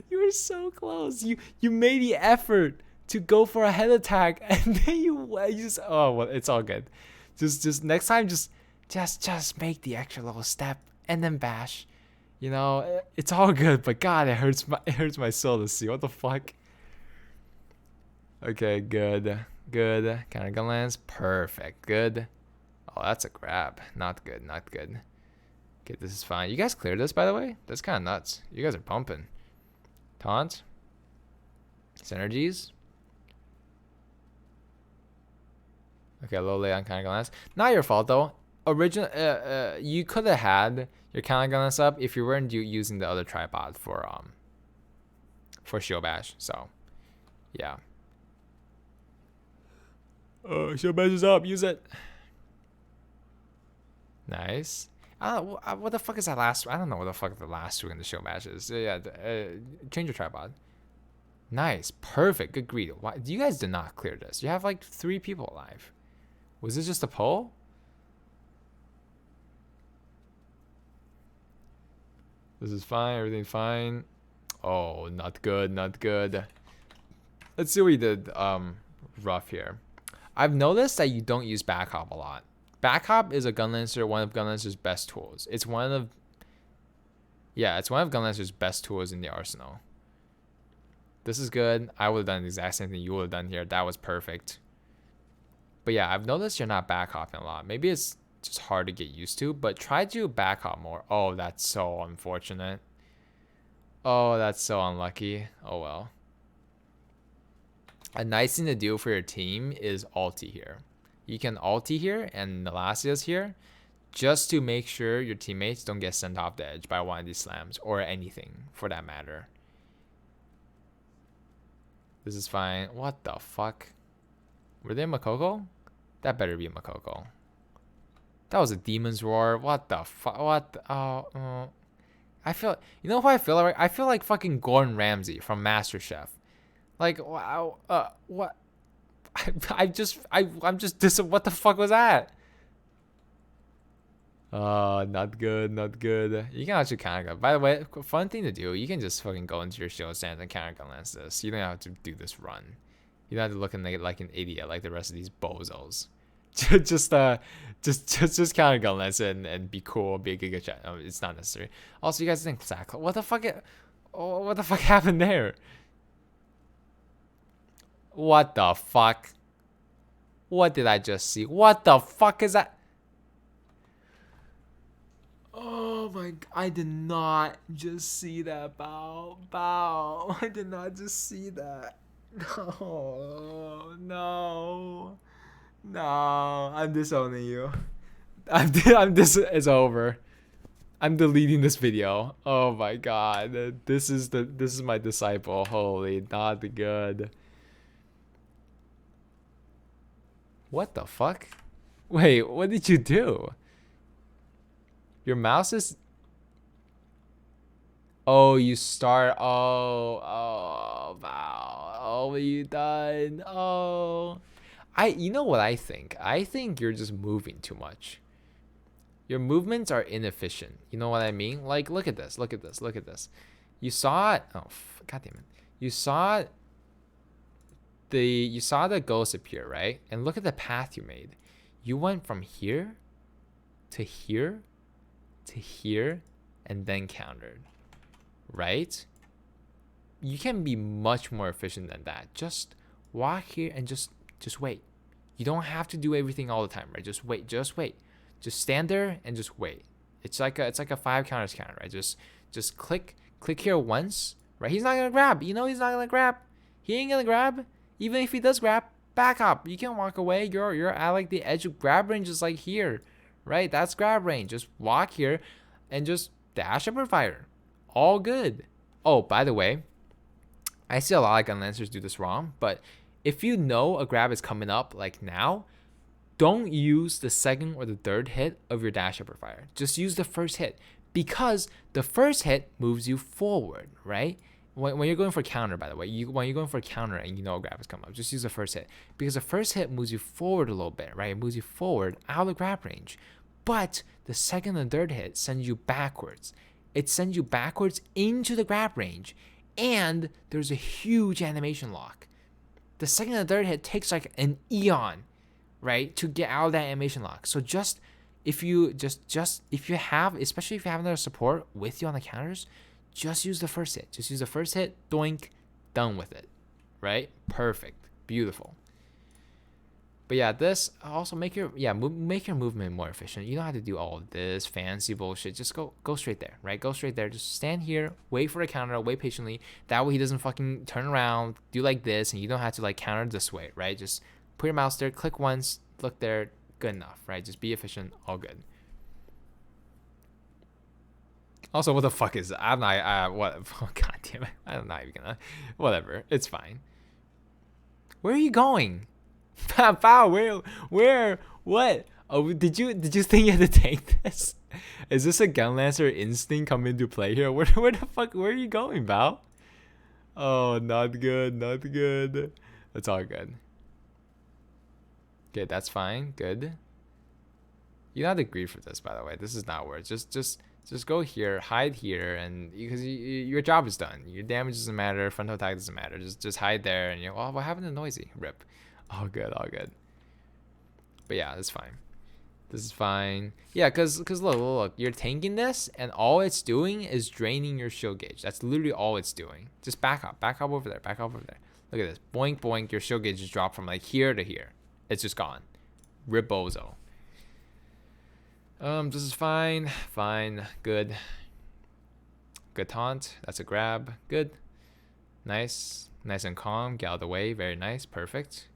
S2: You were so close. You made the effort to go for a head attack, and then you just, oh well, it's all good. Just next time, just make the extra little step and then bash. You know, it's all good, but god, it hurts my soul to see. What the fuck? Okay, good. Counter gun lance, perfect. Good. Oh, that's a grab. Not good. Okay, this is fine. You guys cleared this, by the way? That's kind of nuts. You guys are pumping. Taunt. Synergies. Okay, low lay on counter gun lance. Not your fault, though. You could have had your counter gun lance up if you weren't using the other tripod for shield bash. So, yeah. Shield bash is up. Use it. Nice. What the fuck is that last? I don't know what the fuck the last two in the show match is. Yeah, change your tripod. Nice, perfect, good greed. Why? You guys did not clear this. You have like 3 people alive. Was this just a poll? This is fine. Everything fine. Oh, not good. Let's see what we did. Rough here. I've noticed that you don't use back hop a lot. Back hop is one of Gunlancer's best tools. It's one of Gunlancer's best tools in the arsenal. This is good. I would have done the exact same thing you would have done here. That was perfect. But yeah, I've noticed you're not back hopping a lot. Maybe it's just hard to get used to, but try to back hop more. Oh, that's so unfortunate. Oh, that's so unlucky. Oh well. A nice thing to do for your team is ulti here. You can ulti here and Nalasia's here just to make sure your teammates don't get sent off the edge by one of these slams or anything for that matter. This is fine. What the fuck? Were they Makoko? That better be Makoko. That was a Demon's Roar. What the fuck? What? I feel, you know who I feel like? I feel like fucking Gordon Ramsay from MasterChef. Like, wow, what? I'm just what the fuck was that? Not good, not good. You can actually counter gun. By the way, fun thing to do. You can just fucking go into your shield stance and counter gun lance this. You don't have to do this run. You don't have to look like an idiot like the rest of these bozos. just counter gun lance and be cool, be a giga chat. Oh, it's not necessary. Also, you guys think Zach, what the fuck? Oh, what the fuck happened there? What the fuck? What did I just see? What the fuck is that? Oh my, I did not just see that, Bao. I did not just see that. No, no, no. I'm disowning you. It's over. I'm deleting this video. Oh my god. This is my disciple. Holy, not good. What the fuck? Wait, what did you do? Your mouse is. Oh, you start. Wow. Oh, you done. Oh. You know what I think? I think you're just moving too much. Your movements are inefficient. You know what I mean? Like, look at this. Look at this. Look at this. You saw it. Oh, god damn it. You saw the ghost appear, right? And look at the path you made. You went from here to here to here and then countered, right? You can be much more efficient than that. Just walk here and just wait. You don't have to do everything all the time, right? Just wait. Just stand there and just wait. It's like a 5 counters counter, right? Just click here once, right? He's not gonna grab. You know he's not gonna grab. He ain't gonna grab. Even if he does grab, back up. You can walk away. You're at like the edge of grab range, is like here, right? That's grab range. Just walk here and just dash up or fire. All good. Oh, by the way, I see a lot of gun lancers do this wrong, but if you know a grab is coming up like now, don't use the second or the third hit of your dash upper fire. Just use the first hit, because the first hit moves you forward, right? When you're going for a counter, by the way, when you're going for a counter and you know a grab is coming up, just use the first hit, because the first hit moves you forward a little bit, right? It moves you forward out of the grab range. But the second and third hit sends you backwards. It sends you backwards into the grab range, and there's a huge animation lock. The second and third hit takes like an eon, right, to get out of that animation lock. So if you have, especially if you have another support with you on the counters, just use the first hit. Just use the first hit, doink, done with it, right? Perfect, beautiful. But yeah, this also make your movement more efficient. You don't have to do all of this fancy bullshit. Just go straight there, right? Go straight there. Just stand here, wait for a counter, wait patiently. That way he doesn't fucking turn around, do like this, and you don't have to like counter this way, right? Just put your mouse there, click once, look there, good enough, right? Just be efficient, all good. Also, what the fuck is that? I'm not, what, oh, god damn it. I'm not even gonna, whatever, it's fine. Where are you going? Pow, where, what? Oh, did you think you had to take this? Is this a gun lancer instinct come into play here? Where the fuck, where are you going, Bao? Oh, not good. It's all good. Okay, that's fine, good. You don't have to grieve for this, by the way. This is not worth it. Just go here, hide here, and because your job is done. Your damage doesn't matter, frontal attack doesn't matter. Just hide there, and oh, what happened to Noisy? Rip. All good. But yeah, that's fine. This is fine. Yeah, cause look, you're tanking this, and all it's doing is draining your shield gauge. That's literally all it's doing. Just back up over there, Look at this, boink boink. Your shield gauge just dropped from like here to here. It's just gone. Rip bozo. This is fine, good taunt. That's a grab. Good, nice and calm. Get out of the way. Very nice, perfect.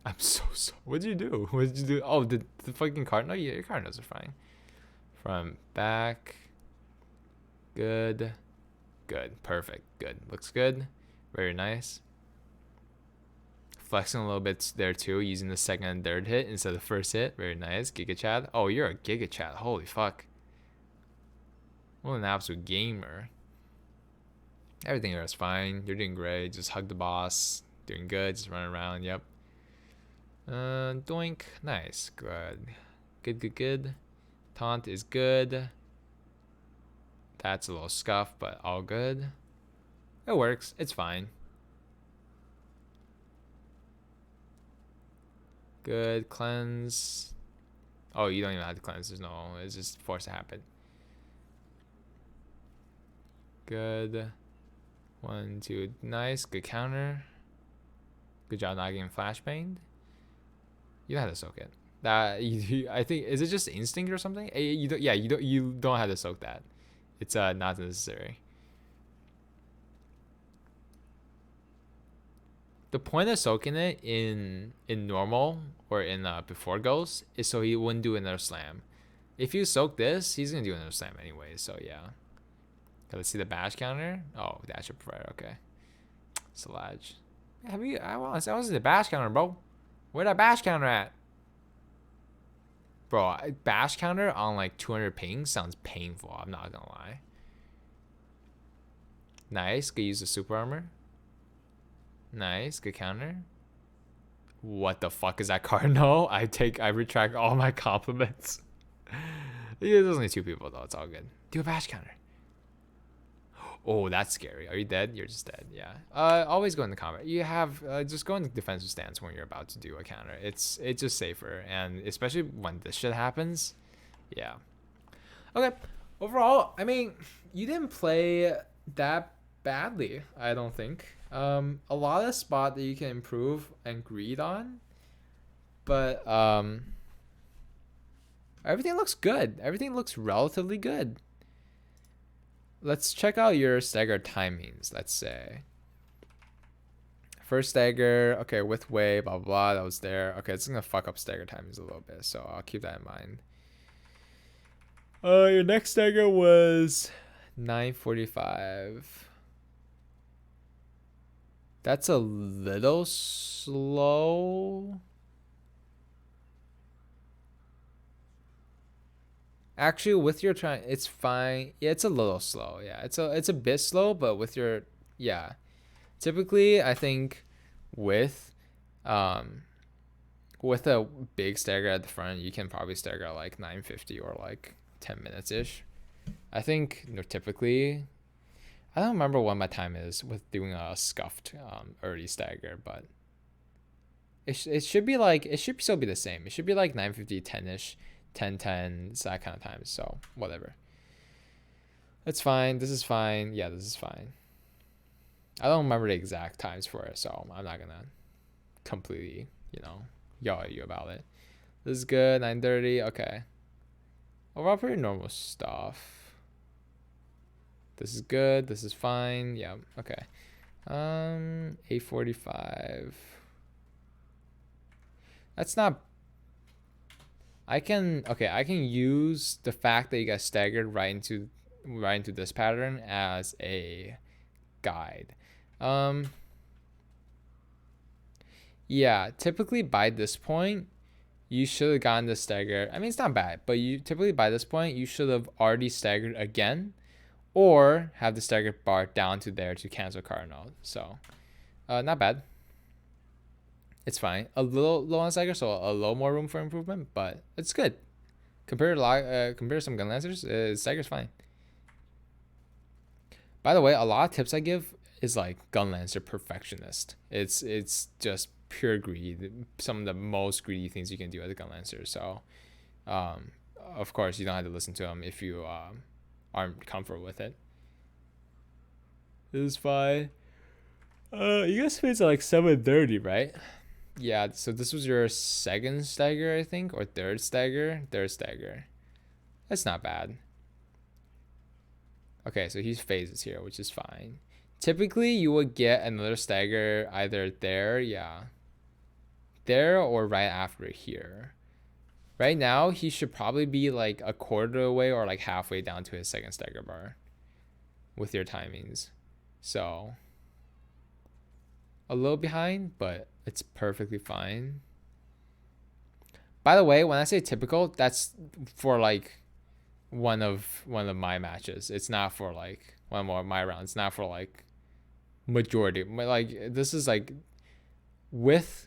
S2: I'm so what did you do? Oh, the fucking cardinal. Yeah, your cardinals are fine. From back. Good, perfect, good. Looks good. Very nice. Flexing a little bit there too, using the second and third hit instead of the first hit. Very nice. Giga Chad. Oh, you're a Giga Chad. Holy fuck. What an absolute gamer. Everything here is fine. You're doing great. Just hug the boss. Doing good. Just running around. Yep. Doink. Nice. Good. Taunt is good. That's a little scuff, but all good. It works. It's fine. Good. Cleanse. Oh, you don't even have to cleanse. There's no. It's just forced to happen. Good. 1, 2. Nice. Good counter. Good job not getting flashbanged. You don't have to soak it. I think, is it just instinct or something? You don't have to soak that. It's not necessary. The point of soaking it in normal or in before Ghost is so he wouldn't do another slam. If you soak this, he's gonna do another slam anyway. So yeah. Let's see the bash counter. Oh, dash or provider. Okay. Salage. I want to see the bash counter, bro. Where that bash counter at? Bro, bash counter on like 200 ping sounds painful. I'm not gonna lie. Nice. Could use the super armor. Nice. Good counter. What the fuck is that card? No, I retract all my compliments. There's only 2 people though. It's all good. Do a bash counter. Oh, that's scary. Are you dead? You're just dead. Yeah. Always go into combat. You have just go into defensive stance when you're about to do a counter. It's just safer, and especially when this shit happens. Yeah. Okay. Overall, I mean, you didn't play that badly. I don't think. A lot of spot that you can improve and greed on, but everything looks good. Everything looks relatively good. Let's check out your stagger timings, let's say. First stagger, okay, with way, blah, blah, blah, that was there. Okay, it's going to fuck up stagger timings a little bit, so I'll keep that in mind. Your next stagger was 9:45. That's a little slow. Actually, with your trying, it's fine. Yeah, it's a little slow. Yeah, it's a bit slow, but with your, yeah, typically I think with a big stagger at the front, you can probably stagger at like 9:50 or like 10 minutes ish. I think typically, I don't remember what my time is with doing a scuffed early stagger, but it should be like, it should still be the same. It should be like 9:50, 10 ish. 10:10, it's that kind of time, so whatever. It's fine. This is fine. Yeah, this is fine. I don't remember the exact times for it, so I'm not gonna completely, yell at you about it. This is good. 9:30. Okay. Overall, pretty normal stuff. This is good. This is fine. Yeah. Okay. 8:45. That's not. I can use the fact that you got staggered right into this pattern as a guide. Yeah, typically by this point, you should have gotten the stagger. I mean, it's not bad, but you typically by this point, you should have already staggered again, or have the stagger bar down to there to cancel Cardinal. So, not bad. It's fine. A little low on stagger, so a little more room for improvement, but it's good. Compared to some gun lancers, stagger's fine. By the way, a lot of tips I give is like gun lancer perfectionist. It's just pure greed. Some of the most greedy things you can do as a gun lancer. So, of course, you don't have to listen to them if you aren't comfortable with it. This is fine. You guys finished at like 7:30, right? Yeah, so this was your second stagger, I think, or third stagger. That's not bad. Okay, so he phases here, which is fine. Typically, you would get another stagger either there, or right after here. Right now, he should probably be like a quarter away or like halfway down to his second stagger bar with your timings. So, a little behind, but it's perfectly fine. By the way, when I say typical, that's for like one of my matches. It's not for like one more of my rounds. It's not for like majority. Like this is like with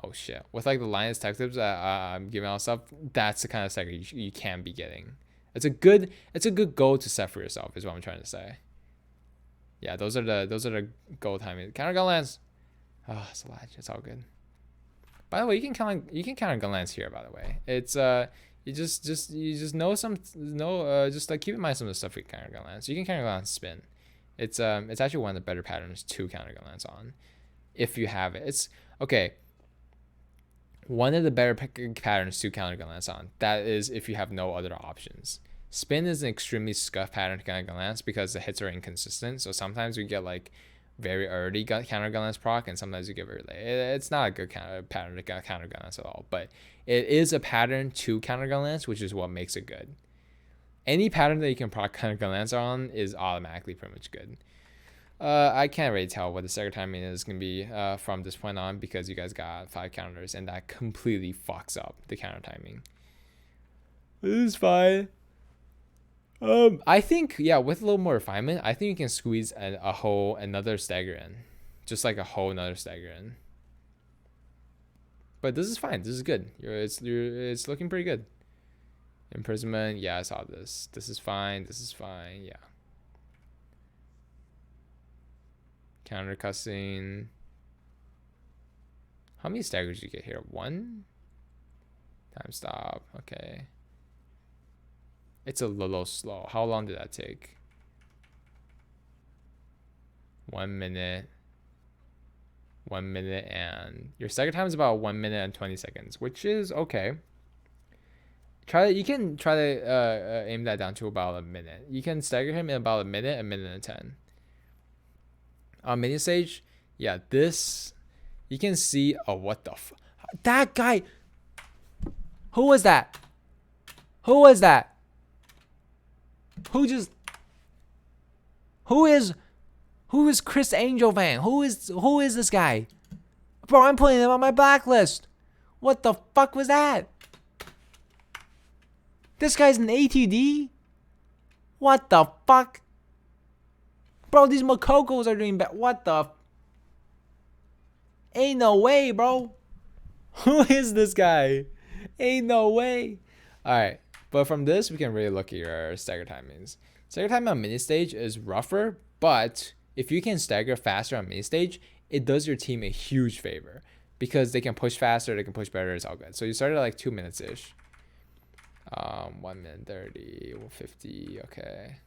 S2: Oh shit. With like the Linus Tech Tips that I'm giving out stuff, that's the kind of stagger you can be getting. It's a good goal to set for yourself, is what I'm trying to say. Yeah, those are the goal timing. Counter gun lance. Oh, it's a ledge. It's all good. By the way, you can counter gun lance here. By the way, it's you just know just like keep in mind some of the stuff you can counter gun lance. You can counter gun lance spin. It's actually one of the better patterns to counter gun lance on, if you have it. It's okay. One of the better patterns to counter gun lance on. That is if you have no other options. Spin is an extremely scuffed pattern to counter gun lance because the hits are inconsistent. So sometimes we get like very early counter gun lance proc, and sometimes you get very late. It's not a good pattern to counter gun lance at all, but it is a pattern to counter gun lance, which is what makes it good. Any pattern that you can proc counter gun lance on is automatically pretty much good. I can't really tell what the stagger timing is going to be from this point on, because you guys got 5 counters, and that completely fucks up the counter timing. This is fine. I think, yeah, with a little more refinement, I think you can squeeze another stagger in. Just like a whole another stagger in. But this is fine. This is good. It's looking pretty good. Imprisonment, yeah, I saw this. This is fine. This is fine, yeah. Counter cussing. How many staggers did you get here? 1? Time stop. Okay. It's a little slow. How long did that take? 1 minute. 1 minute, and your stagger time is about 1 minute and 20 seconds, which is okay. You can try to aim that down to about a minute. You can stagger him in about a minute and 10. On mini stage, yeah, this, you can see, oh, what the that guy, who was that? Who is Chris Angelvan? Who is this guy? Bro, I'm putting him on my blacklist. What the fuck was that? This guy's an ATD? What the fuck? Bro, these Makokos are doing bad. What the? Ain't no way, bro. Who is this guy? Ain't no way. Alright, but from this, we can really look at your stagger timings. Stagger time on mini stage is rougher, but if you can stagger faster on mini stage, it does your team a huge favor. Because they can push faster, they can push better, it's all good. So you started at like 2 minutes-ish. 1 minute 30, 50, okay.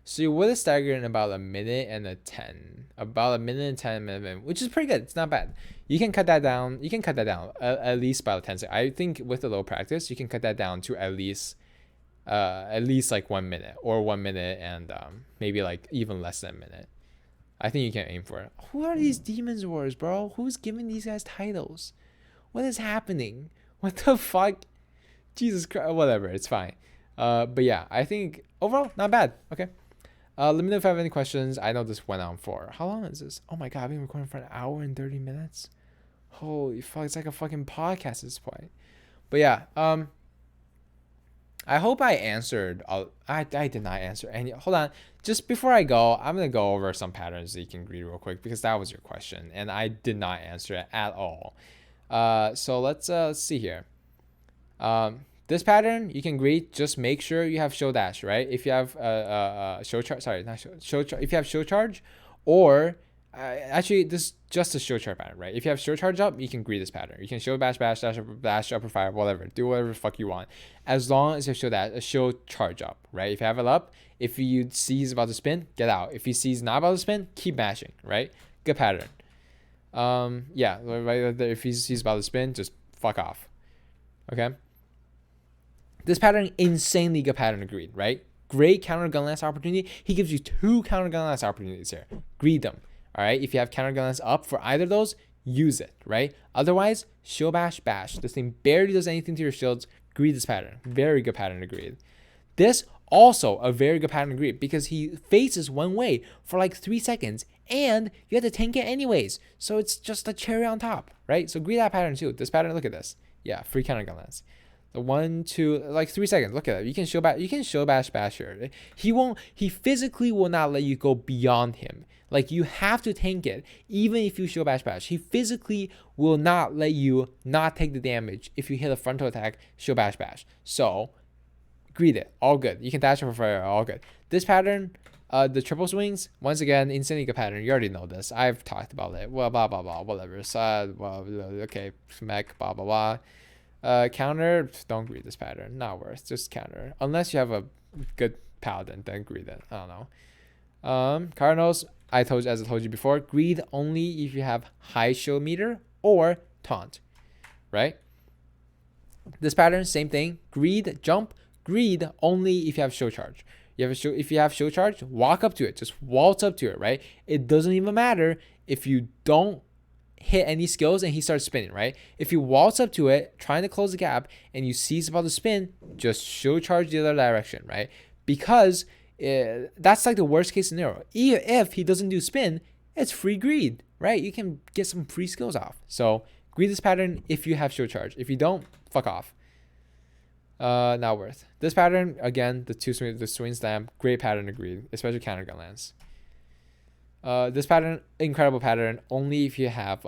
S2: So you would have staggered in about a minute and 10. About a minute and 10, which is pretty good. It's not bad. You can cut that down. At least by 10 seconds. I think with a little practice, you can cut that down to at least like 1 minute, or 1 minute and maybe like even less than a minute. I think you can aim for it. Who are these Demon's Wars, bro? Who's giving these guys titles? What is happening? What the fuck? Jesus Christ. Whatever. It's fine. But yeah, I think overall, not bad. Okay. Let me know if I have any questions. I know this went on for, how long is this? Oh my God, I've been recording for 1 hour and 30 minutes. Holy fuck, it's like a fucking podcast at this point. But yeah, I hope I answered. I did not answer any. Hold on. Just before I go, I'm going to go over some patterns that you can read real quick, because that was your question and I did not answer it at all. So let's see here. This pattern you can greet. Just make sure you have show dash, right? If you have show charge, sorry, not show charge. If you have show charge, or actually this is just a show charge pattern, right? If you have show charge up, you can greet this pattern. You can show bash dash upper fire, whatever. Do whatever the fuck you want, as long as you show that a show charge up, right? If you have it up, if you see he's about to spin, get out. If you see he's not about to spin, keep bashing, right? Good pattern. Yeah, right there. If he's about to spin, just fuck off. Okay. This pattern, insanely good pattern to greed, right? Great counter gun lance opportunity. He gives you 2 counter gun lance opportunities here. Greed them, all right? If you have counter gun lance up for either of those, use it, right? Otherwise, shield bash, bash. This thing barely does anything to your shields. Greed this pattern. Very good pattern to greed. This also a very good pattern to greed, because he faces one way for like 3 seconds, and you have to tank it anyways. So it's just a cherry on top, right? So greed that pattern too. This pattern, look at this. Yeah, free counter gun lance. The 1, 2, like 3 seconds. Look at that. You can show bash here. He physically will not let you go beyond him. Like, you have to tank it, even if you show bash bash. He physically will not let you not take the damage if you hit a frontal attack, show bash bash. So, greet it, all good. You can dash for fire, all good. This pattern, the triple swings, once again, insanely good pattern. You already know this. I've talked about it. Well, blah, blah, blah, whatever. Well, okay, smack, blah, blah, blah. Counter, don't greet this pattern. Not worth. Just counter. Unless you have a good paladin, then greet it. I don't know. Cardinals, as I told you before, greed only if you have high shield meter or taunt, right? This pattern, same thing. Greed, jump. Greed only if you have show charge. If you have show charge, walk up to it. Just waltz up to it, right? It doesn't even matter if you don't hit any skills and he starts spinning, right? If you waltz up to it, trying to close the gap, and you see it's about to spin, just show charge the other direction, right? Because that's like the worst case scenario. If he doesn't do spin, it's free greed, right? You can get some free skills off. So greed this pattern if you have show charge. If you don't, fuck off. Not worth. This pattern, again, the swing slam, great pattern to greed, especially counter gun lance. This pattern, incredible pattern, only if you have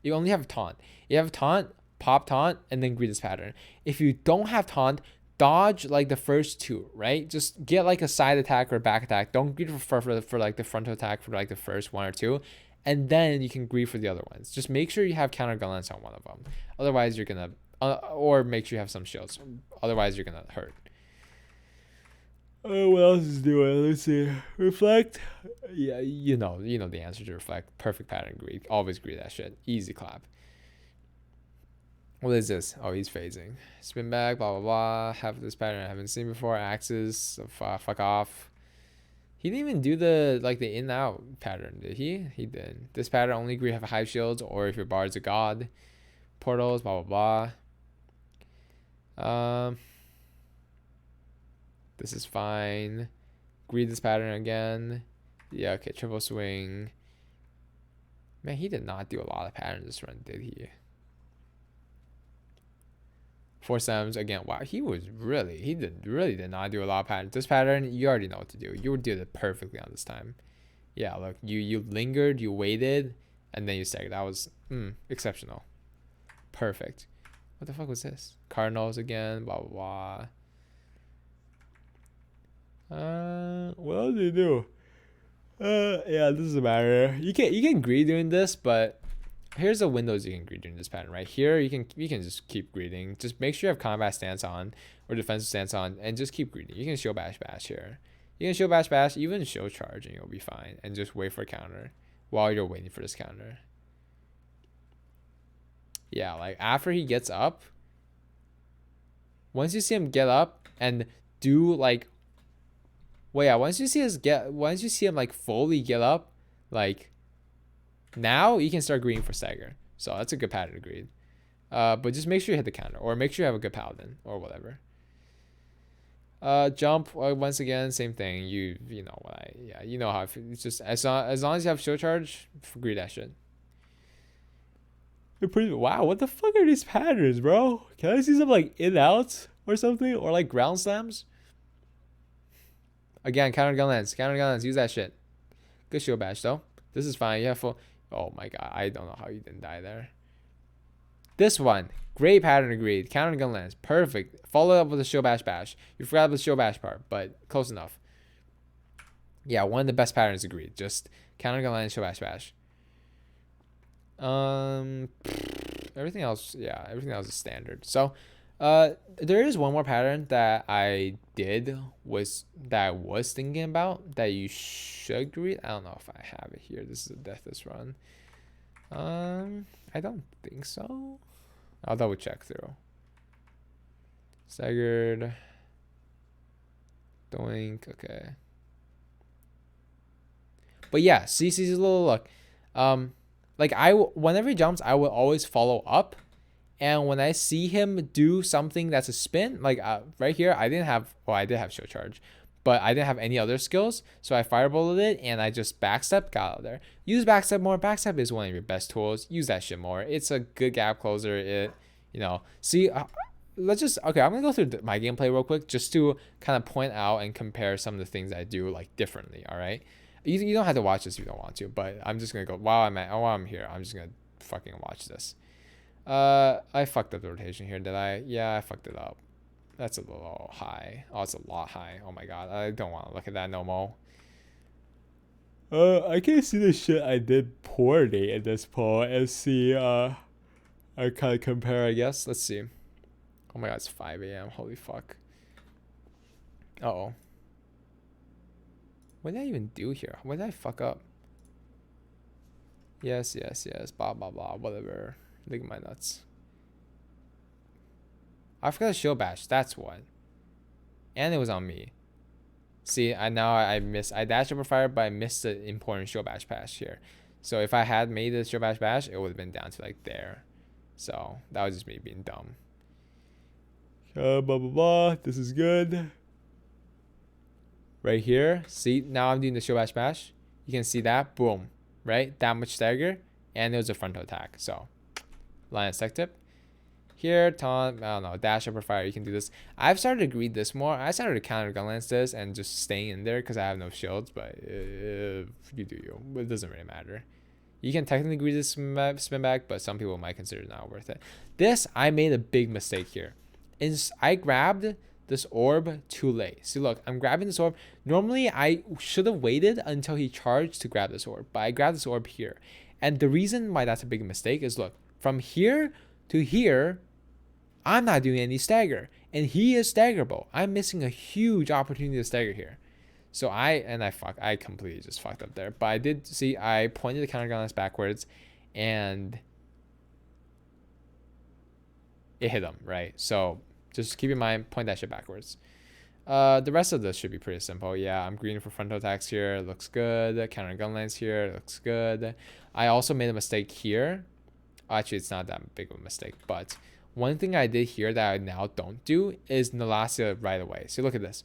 S2: you only have taunt. You have taunt, pop taunt, and then greed this pattern. If you don't have taunt, dodge like the first two, right? Just get like a side attack or back attack. Don't greed for like the frontal attack for like the first one or two, and then you can greed for the other ones. Just make sure you have counter gun lance on one of them. Otherwise, you're gonna or make sure you have some shields. Otherwise, you're gonna hurt. Oh, what else is doing? Let's see. Reflect. Yeah, you know the answer to reflect. Perfect pattern greed. Always greed that shit. Easy clap. What is this? Oh, he's phasing. Spin back, blah, blah, blah. Have this pattern I haven't seen before. Axes. Fuck off. He didn't even do the in out pattern, did he? He did. This pattern only greed have high shields or if your bard's a god. Portals, blah, blah, blah. This is fine. Greed this pattern again. Yeah, okay, triple swing. Man, he did not do a lot of patterns this run, did he? 4 stems again. Wow, he really did not do a lot of patterns. This pattern, you already know what to do. You did it perfectly on this time. Yeah, look, you lingered, you waited, and then you staggered. That was exceptional. Perfect. What the fuck was this? Cardinals again, blah, blah, blah. What else do you do? Yeah, this doesn't matter. You can greed doing this, but here's the windows you can greed during this pattern. Right here, you can just keep greeting. Just make sure you have combat stance on or defensive stance on, and just keep greeting. You can show bash here. You can show bash, even show charge, and you'll be fine. And just wait for a counter while you're waiting for this counter. Yeah, like after he gets up, once you see him get up and do like, well, yeah, once you see him like fully get up, like now you can start greeting for stagger. So that's a good pattern to greed. But just make sure you hit the counter or make sure you have a good paladin or whatever. Jump, once again, same thing. You know what you know how it's just as long as you have show charge, greed that shit. Wow, what the fuck are these patterns, bro? Can I see some like in outs or something, or like ground slams? Again, counter gun lance, use that shit. Good shield bash though. This is fine. You have full. Oh my god, I don't know how you didn't die there. This one, great pattern agreed. Counter gun lance, perfect. Follow up with a shield bash. You forgot about the shield bash part, but close enough. Yeah, one of the best patterns agreed. Just counter gun lance, shield bash. Everything else is standard. So there is one more pattern that I was thinking about that you should read. I don't know if I have it here. This is a Deathless run. I don't think so. I'll double check through. Staggered. Doink. Okay. But yeah, CC's a little look. Like whenever he jumps, I will always follow up. And when I see him do something that's a spin, like right here, I did have show charge, but I didn't have any other skills. So I fireballed it and I just backstep, got out of there. Use backstep more. Backstep is one of your best tools. Use that shit more. It's a good gap closer. See, I'm gonna go through my gameplay real quick just to kind of point out and compare some of the things I do like differently. All right. You don't have to watch this if you don't want to, but I'm just gonna go while I'm here. I'm just gonna fucking watch this. I fucked up the rotation here, did I? Yeah, I fucked it up. That's a little high. Oh, it's a lot high. Oh my god, I don't want to look at that no more. I can see the shit I did poorly in this poll and see. I kind of compare, I guess. Let's see. Oh my god, it's 5 a.m. Holy fuck. Uh-oh. What did I even do here? What did I fuck up? Yes. Blah, blah, blah. Whatever. Look at my nuts. I forgot to show bash. That's what. And it was on me. See, I dashed over fire, but I missed the important show bash pass here. So if I had made this show bash, it would have been down to like there. So that was just me being dumb. Blah, blah, blah. This is good. Right here. See, now I'm doing the show bash. You can see that. Boom. Right? That much stagger. And it was a frontal attack. So, Lion's tech tip. Here, taunt, I don't know, dash over fire. You can do this. I've started to greed this more. I started to counter gunlance this and just staying in there because I have no shields. But you do you. It doesn't really matter. You can technically greed this spin back, but some people might consider it not worth it. This, I made a big mistake here. I grabbed this orb too late. See, look, I'm grabbing this orb. Normally, I should have waited until he charged to grab this orb, but I grabbed this orb here. And the reason why that's a big mistake is, look, from here to here, I'm not doing any stagger, and he is staggerable. I'm missing a huge opportunity to stagger here. So I completely just fucked up there. But I did see, I pointed the counter gunlance backwards, and it hit him, right? So just keep in mind, point that shit backwards. The rest of this should be pretty simple. Yeah, I'm green for frontal attacks here. It looks good. Counter gunlance here. It looks good. I also made a mistake here. Actually, it's not that big of a mistake, but one thing I did here that I now don't do is Nalasia right away. So look at this.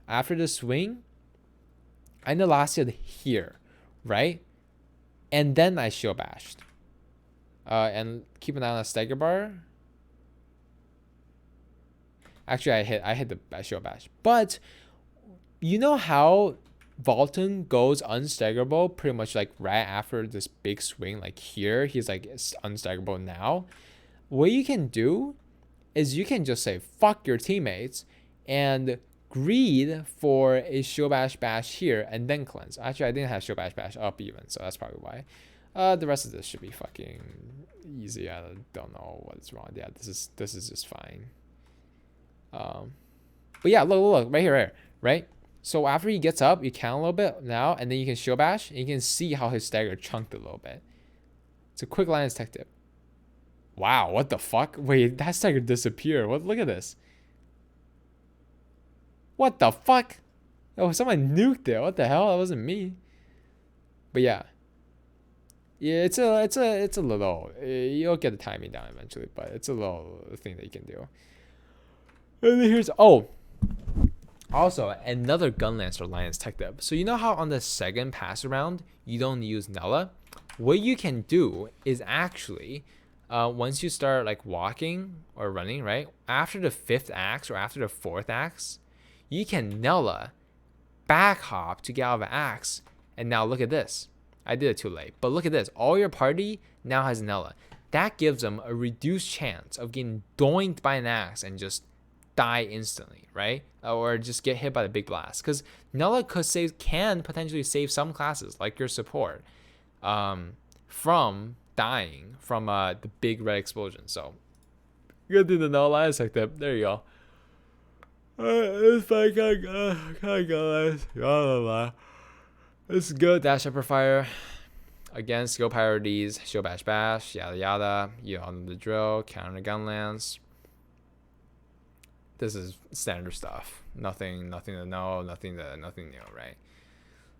S2: After the swing, I Nalasia'd here, right? And then I shield bashed. And keep an eye on the stagger bar. Actually, I hit the shield bash. But you know how Valton goes unstaggerable pretty much like right after this big swing, like here, he's like unstaggerable now. What you can do is you can just say fuck your teammates and greed for a shield bash here and then cleanse. Actually, I didn't have shield bash up even, so that's probably why. The rest of this should be fucking easy. I don't know what's wrong. Yeah, this is just fine. But yeah, look right here, right? So after he gets up, you count a little bit now, and then you can shield bash, and you can see how his stagger chunked a little bit. It's a quick Lion's tech tip. Wow, what the fuck? Wait, that stagger disappeared. What? Look at this. What the fuck? Oh, someone nuked it. What the hell? That wasn't me. But yeah. Yeah, it's a little. You'll get the timing down eventually, but it's a little thing that you can do. And then here's also another Gunlancer Lion's tech tip. So you know how on the second pass around you don't use Nella? What you can do is actually once you start like walking or running, right? After the 5th axe or after the 4th axe, you can Nella back hop to get out of an axe. And now look at this. I did it too late, but look at this. All your party now has Nella. That gives them a reduced chance of getting doinked by an axe and just die instantly, right? Or just get hit by the big blast. Because Nella can potentially save some classes, like your support, from dying from the big red explosion. So you gotta do the Nella Lion's tech tip. There you go. It's fine. This is good. Dash upper fire. Again, skill priorities. Show bash. Yada yada. You know the drill. Counter gunlance. This is standard stuff. Nothing to know. Nothing new, right?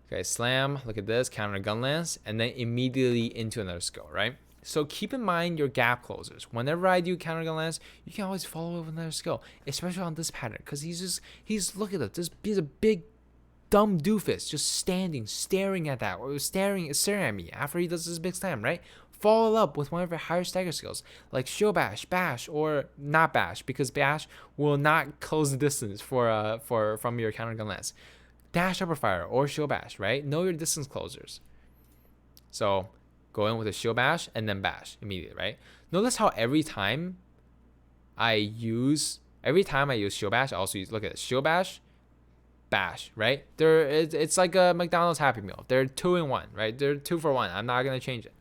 S2: Okay, slam. Look at this. Counter gunlance, and then immediately into another skill, right? So keep in mind your gap closers. Whenever I do counter gunlance, you can always follow up with another skill, especially on this pattern, because look at this. He's a big dumb doofus just staring at that, or staring at me after he does this big slam, right? Follow up with one of your higher stagger skills, like show bash, or not bash, because bash will not close the distance from your counter gun lance. dash upper fire or shield bash, right? Know your distance closers. So go in with a shield bash and then bash immediately, right? Notice how every time I use shield bash, I also use, look at this, shield bash, bash, right? It's like a McDonald's Happy Meal. They're 2-in-1, right? They're 2-for-1. I'm not gonna change it.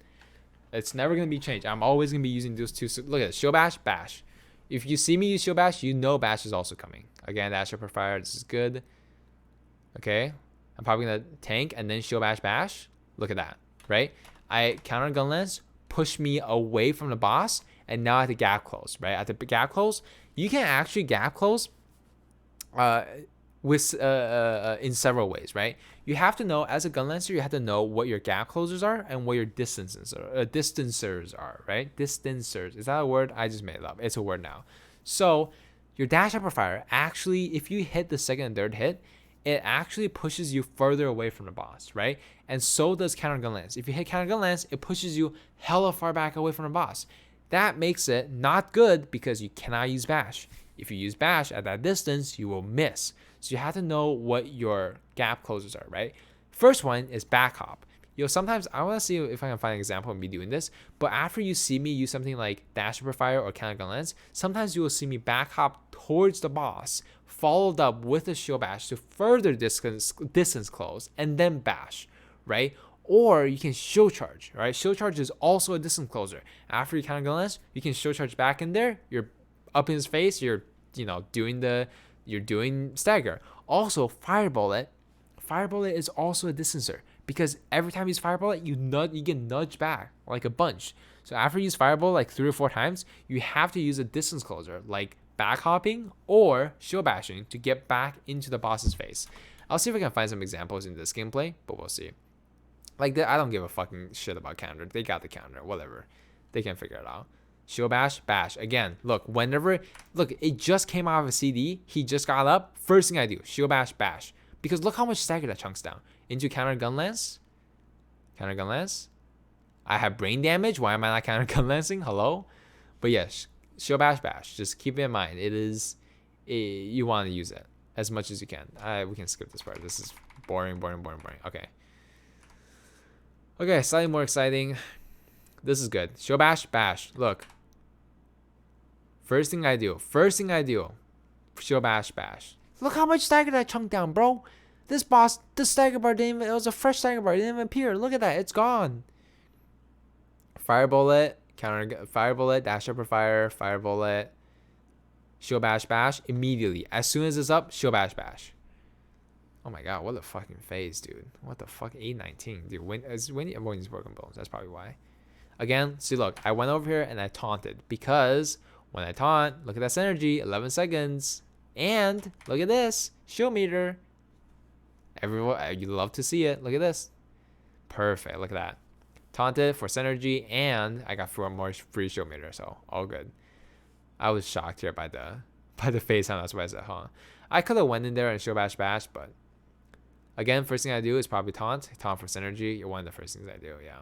S2: It's never gonna be changed. I'm always gonna be using those two. So look at this, shield bash, bash. If you see me use shield bash, you know bash is also coming. Again, dash upper fire. This is good. Okay, I'm probably gonna tank and then shield bash, bash. Look at that, right? I counter gun lens, push me away from the boss, and now I have to gap close, right? At the gap close, you can actually gap close with in several ways, right? You have to know, as a gun lancer, you have to know what your gap closers are and what your distancers are, right? Distancers, is that a word? I just made it up. It's a word now. So your dash upper fire, actually, if you hit the second and third hit, it actually pushes you further away from the boss, right? And so does counter gun lance. If you hit counter gun lance, it pushes you hella far back away from the boss. That makes it not good because you cannot use bash. If you use bash at that distance, you will miss. So you have to know what your gap closers are, right? First one is back hop. Sometimes I want to see if I can find an example of me doing this, but after you see me use something like dash upper fire or counter gun lens, sometimes you will see me back hop towards the boss, followed up with a shield bash to further distance close, and then bash, right? Or you can shield charge, right? Shield charge is also a distance closer. After you counter gun lens, you can shield charge back in there. You're up in his face. You're doing stagger. Also, fire bullet. Fire bullet is also a distancer because every time you use fire bullet, you get nudged back like a bunch. So after you use fire bullet like 3 or 4 times, you have to use a distance closer like back hopping or shield bashing to get back into the boss's face. I'll see if I can find some examples in this gameplay, but we'll see. Like, I don't give a fucking shit about counter. They got the counter, whatever. They can figure it out. Shield bash, bash. Again, look, it just came out of a CD. He just got up. First thing I do, shield bash, bash. Because look how much stagger that chunks down. Into counter gun lance. Counter gun lance. I have brain damage. Why am I not counter gun lancing? Hello? But yes, shield bash, bash. Just keep it in mind. You want to use it as much as you can. We can skip this part. This is boring. Okay, slightly more exciting. This is good. Shield bash, bash. Look. First thing I do. Shield bash, bash. Look how much stagger that chunked down, bro. This stagger bar didn't even, it was a fresh stagger bar. It didn't even appear. Look at that. It's gone. Fire bullet, dash upper fire bullet, shield bash, bash. Immediately. As soon as it's up, shield bash, bash. Oh my god, what a fucking phase, dude. What the fuck? 819. Dude, when you avoid these broken bones, that's probably why. Again, see, look, I went over here and I taunted because when I taunt, look at that synergy, 11 seconds. And look at this, shield meter. Everyone, you love to see it. Look at this. Perfect, look at that. Taunted for synergy, and I got 4 more free shield meter, so all good. I was shocked here by the face sound. That's why I said, huh? I could have went in there and shield bash, bash, but again, first thing I do is probably taunt for synergy. You're one of the first things I do, yeah.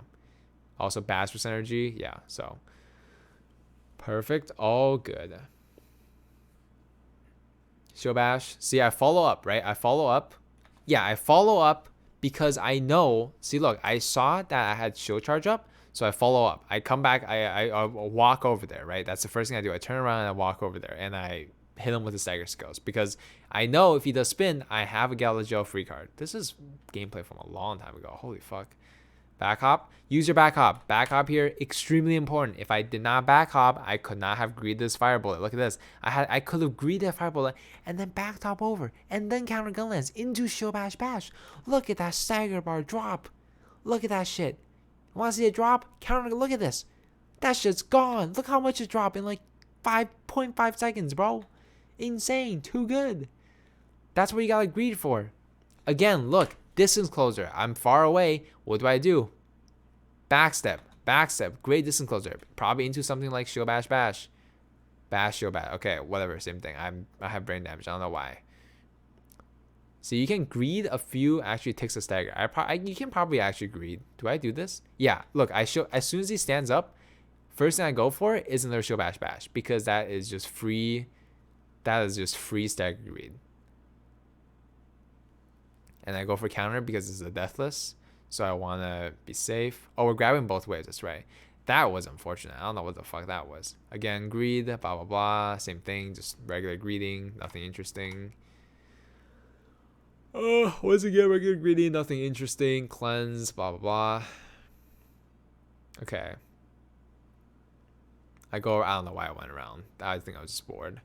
S2: Also bash for synergy, yeah. So perfect, all good. Shield bash. See, I follow up, right? I follow up because I know. See, look, I saw that I had shield charge up, so I follow up. I come back, I walk over there, right? That's the first thing I do. I turn around and I walk over there, and I hit him with the stagger skills because I know if he does spin, I have a Galagel free card. This is gameplay from a long time ago. Holy fuck. Back hop. Use your back hop. Back hop here, extremely important. If I did not back hop, I could not have greeted this fire bullet. Look at this. I could have greeted that fire bullet and then back top over and then counter gun lance into shield bash bash. Look at that stagger bar drop. Look at that shit. Want to see it drop? Counter. Look at this. That shit's gone. Look how much it dropped in like 5.5 seconds, bro. Insane. Too good. That's what you gotta greed for. Again, look. Distance closer. I'm far away. What do? Backstep. Great distance closer. Probably into something like shield bash bash. Bash shield bash. Okay, whatever. Same thing. I have brain damage. I don't know why. So you can greed a few. Actually takes a stagger. You can probably actually greed. Do I do this? Yeah. Look, as soon as he stands up, first thing I go for is another shield bash bash because that is just free. That is just free stagger greed. and I go for counter because it's a deathless. So I want to be safe. Oh, we're grabbing both ways. That's right. That was unfortunate. I don't know what the fuck that was. Again, greed, blah, blah, blah. Same thing. Just regular greeting. Nothing interesting. Oh, once again, regular greeting. Nothing interesting. Cleanse, blah, blah, blah. Okay. I don't know why I went around. I think I was just bored.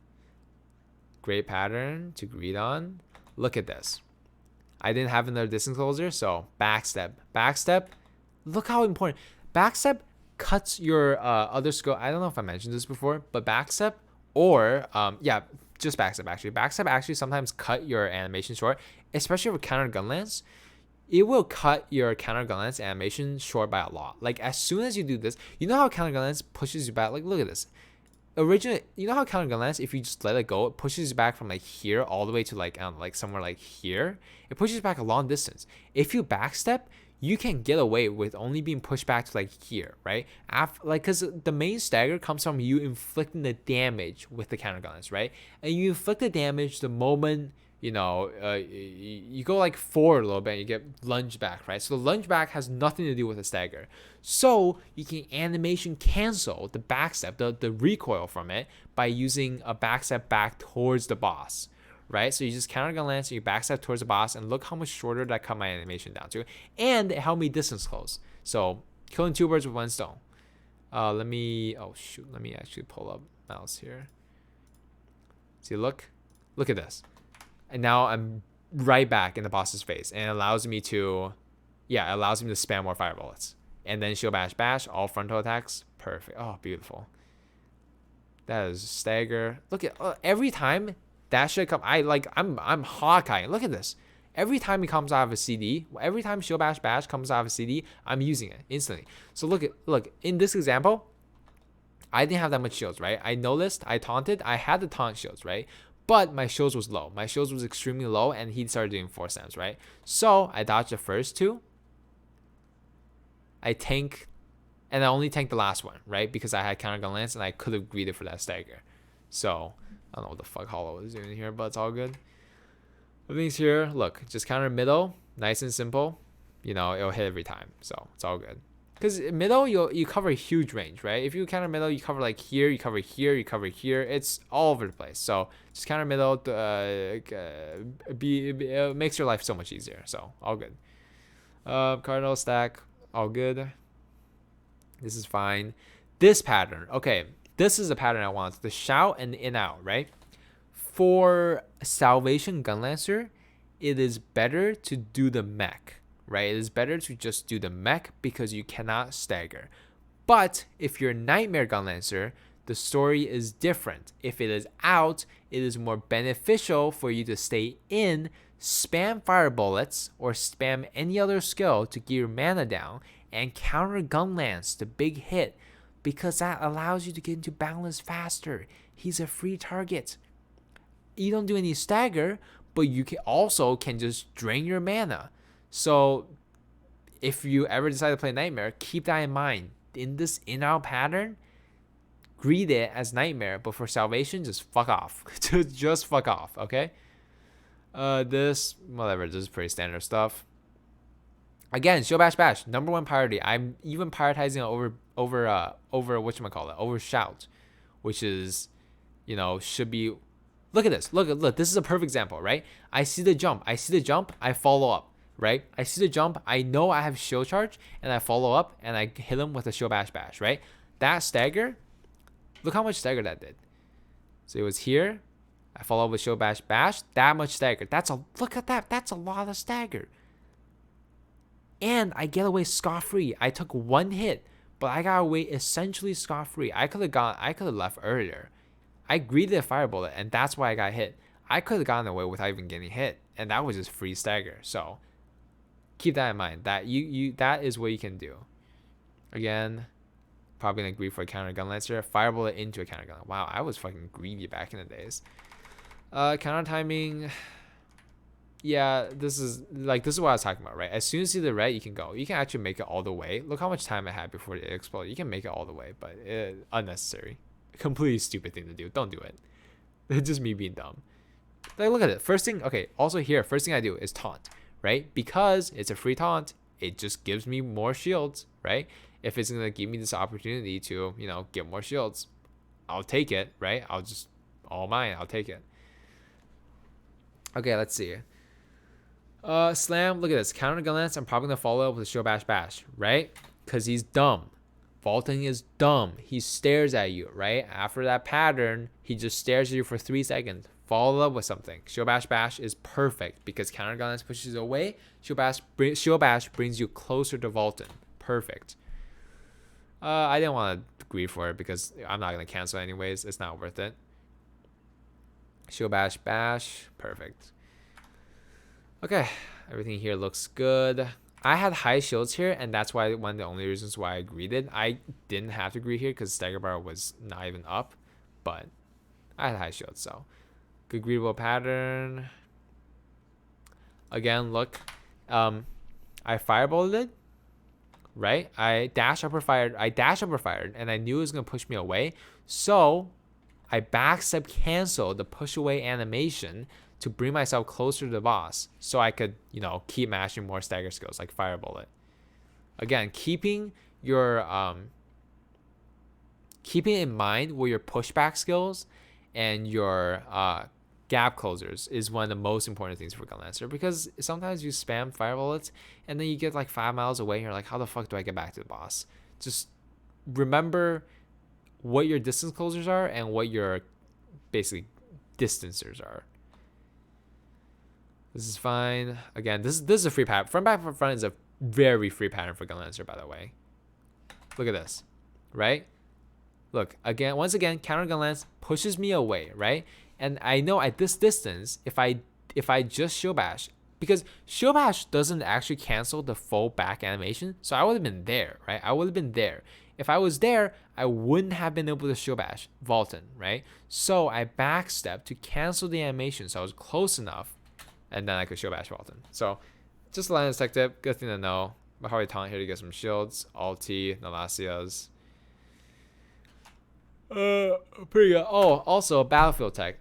S2: Great pattern to greed on. Look at this. I didn't have another distance closer, so backstep. Backstep, look how important. Backstep cuts your other skill. I don't know if I mentioned this before, but backstep or, just backstep actually. Backstep actually sometimes cut your animation short, especially with counter gun lance. It will cut your counter gun lance animation short by a lot. Like as soon as you do this, you know how counter gun lance pushes you back? Like look at this. Originally, you know how counter gun lance, if you just let it go, it pushes you back from like here all the way to like somewhere like here. It pushes you back a long distance. If you backstep, you can get away with only being pushed back to like here, right? Because the main stagger comes from you inflicting the damage with the counter gun lance, right? And you inflict the damage the moment you go like forward a little bit and you get lunge back, right? So the lunge back has nothing to do with the stagger. So you can animation cancel the backstep, the recoil from it by using a backstep back towards the boss, right? So you just counter gun lance and you backstep towards the boss, and look how much shorter that cut my animation down to. And it helped me distance close. So killing two birds with one stone. Let me actually pull up mouse here. See, look at this. And now I'm right back in the boss's face, and it allows me to spam more fire bullets. And then shield bash, all frontal attacks, perfect. Oh, beautiful. That is stagger. Look at every time that should come. I'm Hawkeye. Look at this. Every time he comes out of a CD, every time shield bash comes out of a CD, I'm using it instantly. So look in this example, I didn't have that much shields, right? I noticed, I taunted, I had the taunt shields, right? But my shields was low. My shields was extremely low, and he started doing 4 stamps, right? So I dodged the first 2. I tank, and I only tanked the last one, right? Because I had counter gun lance, and I could have greeted for that stagger. So I don't know what the fuck Hollow is doing here, but it's all good. Everything's here. Look, just counter middle, nice and simple. It'll hit every time, so it's all good. Because middle, you cover a huge range, right? If you counter middle, you cover like here, you cover here, you cover here. It's all over the place. So just counter middle, it makes your life so much easier. So all good. Cardinal stack, all good. This is fine. This pattern, okay. This is the pattern I want. The shout and the in out, right? For Salvation Gunlancer, it is better to do the mech. Right? It is better to just do the mech because you cannot stagger. But if you're Nightmare Gunlancer, the story is different. If it is out, it is more beneficial for you to stay in, spam fire bullets, or spam any other skill to get your mana down, and counter gun lance the big hit, because that allows you to get into balance faster. He's a free target. You don't do any stagger, but you can just drain your mana. So if you ever decide to play Nightmare, keep that in mind. In this in-out pattern, greet it as Nightmare, but for Salvation, just fuck off. Just fuck off, okay? This is pretty standard stuff. Again, shield bash, number 1 priority. I'm even prioritizing it over shout, which is, should be. Look at this. Look. This is a perfect example, right? I see the jump. I follow up. Right? I see the jump, I know I have shield charge, and I follow up, and I hit him with a shield bash, right? That stagger, look how much stagger that did. So it was here, I follow up with shield bash, that much stagger. Look at that, that's a lot of stagger. And I get away scot-free. I took 1 hit, but I got away essentially scot-free. I could have left earlier. I greeted a fire bullet, and that's why I got hit. I could have gotten away without even getting hit, and that was just free stagger. So keep that in mind. That that is what you can do. Again, probably gonna greed for a counter gun lancer. Fire bullet into a counter gun. Wow, I was fucking greedy back in the days. Counter timing. Yeah, this is what I was talking about, right? As soon as you see the red, you can go. You can actually make it all the way. Look how much time I had before it exploded. You can make it all the way, but unnecessary. Completely stupid thing to do. Don't do it. It's just me being dumb. Like, look at it. First thing I do is taunt, right? Because it's a free taunt, it just gives me more shields, right? If it's gonna give me this opportunity to, get more shields, I'll take it, right? All mine, I'll take it. Okay, let's see. Slam, look at this. Counter Gun Lance, I'm probably gonna follow up with a Shield Bash Bash, right? Because he's dumb. Vaulting is dumb. He stares at you, right? After that pattern, he just stares at you for 3 seconds. Follow up with something. Shield Bash Bash is perfect because Counter Gun Lance pushes you away. Shield Bash brings you closer to Vaulton. Perfect. I didn't want to agree for it because I'm not going to cancel anyways. It's not worth it. Shield Bash Bash. Perfect. Okay. Everything here looks good. I had high shields here, and that's why one of the only reasons why I agreed it. I didn't have to agree here because Stagger Bar was not even up, but I had high shields, so good greetable pattern. Again, look, I fireballed it, right? I dash upper fired, and I knew it was gonna push me away, so I backstep cancel the push away animation to bring myself closer to the boss so I could, keep mashing more stagger skills like Fire Bullet. Again, keeping in mind where your pushback skills and your gap closers is one of the most important things for Gun Lancer, because sometimes you spam Fire Bullets and then you get like 5 miles away and you're like, how the fuck do I get back to the boss? Just remember what your distance closers are and what your basically distancers are. This is fine. Again, this is a free pattern. Front back front is a very free pattern for Gun Lancer, by the way. Look at this, right? Look, once again, counter Gun Lance pushes me away, right? And I know at this distance, if I just Shield Bash, because Shield Bash doesn't actually cancel the full back animation, so I would have been there, right? I would have been there. If I was there, I wouldn't have been able to Shield Bash Vaulton, right? So I backstep to cancel the animation, so I was close enough, and then I could Shield Bash Vaulton. So just a line of tech tip, good thing to know. But Harley Taunt here to get some shields, ulti, Nalasias. Pretty good. Oh, also battlefield tech.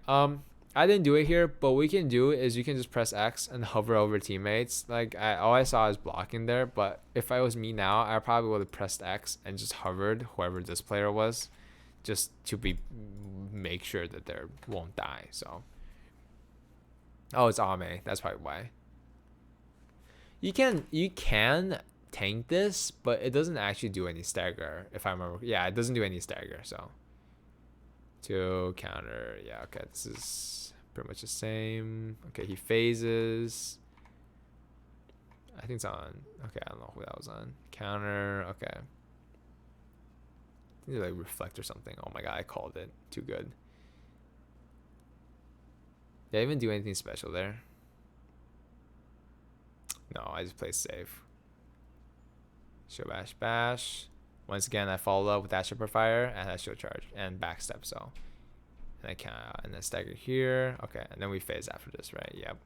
S2: I didn't do it here, but what we can do is you can just press X and hover over teammates. Like all I saw is blocking there, but if I was me now, I probably would have pressed X and just hovered whoever this player was, just to make sure that they won't die. So, oh, it's Ame. That's probably why. You can tank this, but it doesn't actually do any stagger. If I remember, yeah, it doesn't do any stagger. So. To counter, yeah, okay, this is pretty much the same. Okay, he phases. I think it's on. Okay, I don't know who that was on. Counter, okay. I think like reflect or something. Oh my god, I called it. Too good. Did I even do anything special there? No, I just played safe. Show bash bash. Once again, I follow up with that Shipper Fire and that Shield Charge and backstep. So, and I count out and then stagger here. Okay, and then we phase after this, right? Yep.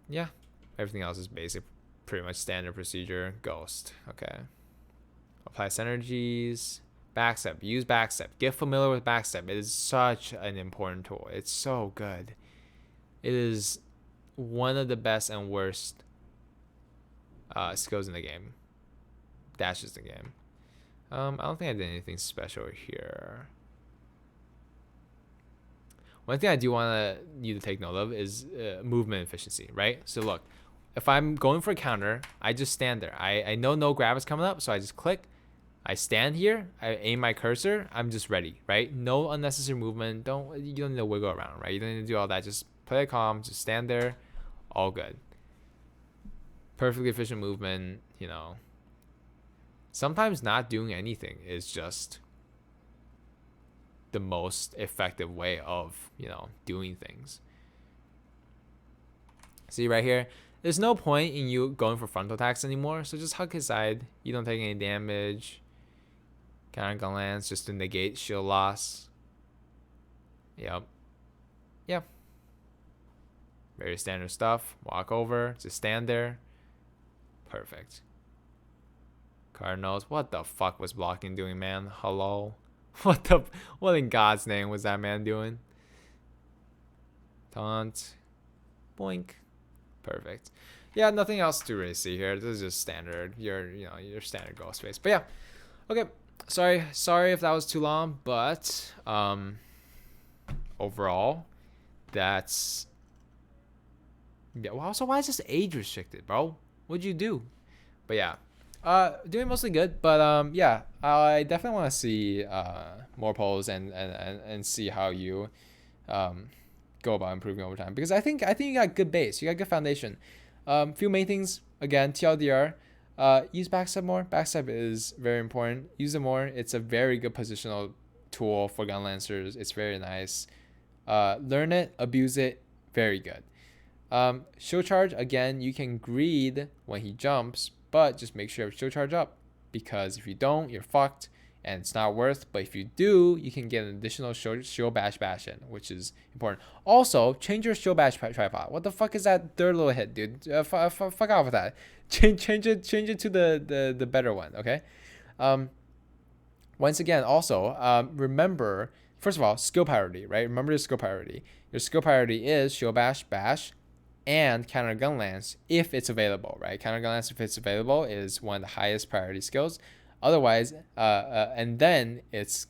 S2: Yeah, everything else is basic, pretty much standard procedure. Ghost. Okay. Apply synergies. Backstep. Use backstep. Get familiar with backstep. It is such an important tool. It's so good. It is one of the best and worst skills in the game. Dashes the game. I don't think I did anything special here. One thing I do want you to take note of is movement efficiency, right? So look, if I'm going for a counter, I just stand there. I know no grab is coming up, so I just click. I stand here. I aim my cursor. I'm just ready, right? No unnecessary movement. You don't need to wiggle around, right? You don't need to do all that. Just play it calm. Just stand there. All good. Perfectly efficient movement. Sometimes not doing anything is just the most effective way of, doing things. See right here, there's no point in you going for frontal attacks anymore, so just hug his side. You don't take any damage. Counter Gun Lance just to negate shield loss. Yep. Very standard stuff. Walk over, just stand there. Perfect. Cardinals, what the fuck was blocking doing, man? Hello? What in God's name was that man doing? Taunt. Boink. Perfect. Yeah, nothing else to really see here. This is just standard, your standard goal space. But yeah, okay. Sorry if that was too long, but overall, that's yeah. Well, also, why is this age restricted, bro? What'd you do? But yeah, doing mostly good. But yeah, I definitely want to see more polls and see how you go about improving over time, because I think you got good base, you got good foundation. Few main things again: TLDR, use backstep more. Backstep is very important. Use it more. It's a very good positional tool for gun lancers. It's very nice. Learn it, abuse it, very good. Show charge, again, you can greed when he jumps, but just make sure you have show charge up, because if you don't, you're fucked and it's not worth. But if you do, you can get an additional show bash in, which is important. Also, change your show bash tripod. What the fuck is that third little hit, dude? Fuck off with that. Change it to the better one, okay? Once again, also, remember, first of all, skill priority, right? Remember your skill priority. Your skill priority is show bash, and counter gun lance if it's available, right? Counter gun lance, if it's available, is one of the highest priority skills. Otherwise, and then it's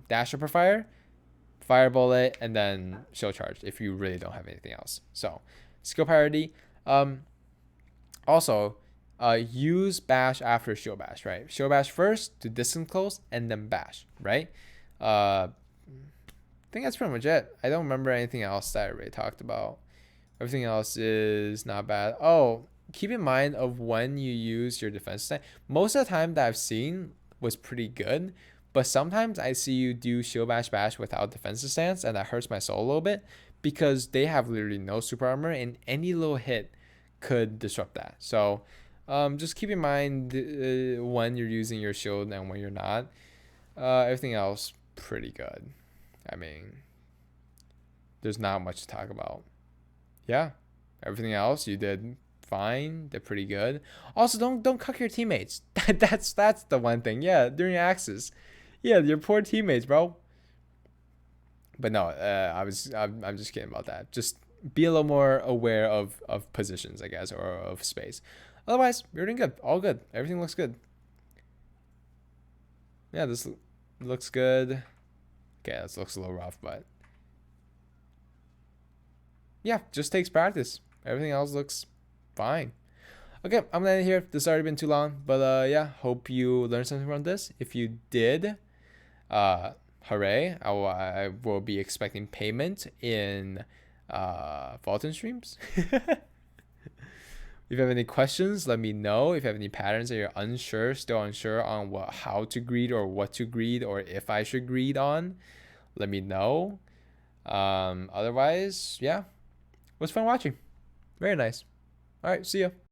S2: dash upper fire, fire bullet, and then show charge if you really don't have anything else. So skill priority. Also, use bash after show bash, right? Show bash first to distance close, and then bash, right? I think that's pretty much it. I don't remember anything else that I already talked about. Everything else is not bad. Oh, keep in mind of when you use your defense stance. Most of the time that I've seen was pretty good, but sometimes I see you do shield bash without defensive stance, and that hurts my soul a little bit, because they have literally no super armor, and any little hit could disrupt that. So just keep in mind when you're using your shield and when you're not. Everything else pretty good. I mean, there's not much to talk about. Yeah, everything else you did fine. They're pretty good. Also, don't cuck your teammates. That's the one thing. Yeah, during your axes. Yeah, your poor teammates, bro. But no, I'm just kidding about that. Just be a little more aware of positions, I guess, or of space. Otherwise, you're doing good. All good. Everything looks good. Yeah, this looks good. Okay, this looks a little rough, but yeah, just takes practice. Everything else looks fine. Okay, I'm gonna end here. This has already been too long, but yeah, hope you learned something from this. If you did, hooray! I will be expecting payment in Fulton streams. If you have any questions, let me know. If you have any patterns that you're still unsure on how to greed or what to greed, or if I should greed on, let me know. Otherwise, yeah, it was fun watching. Very nice. All right, see ya.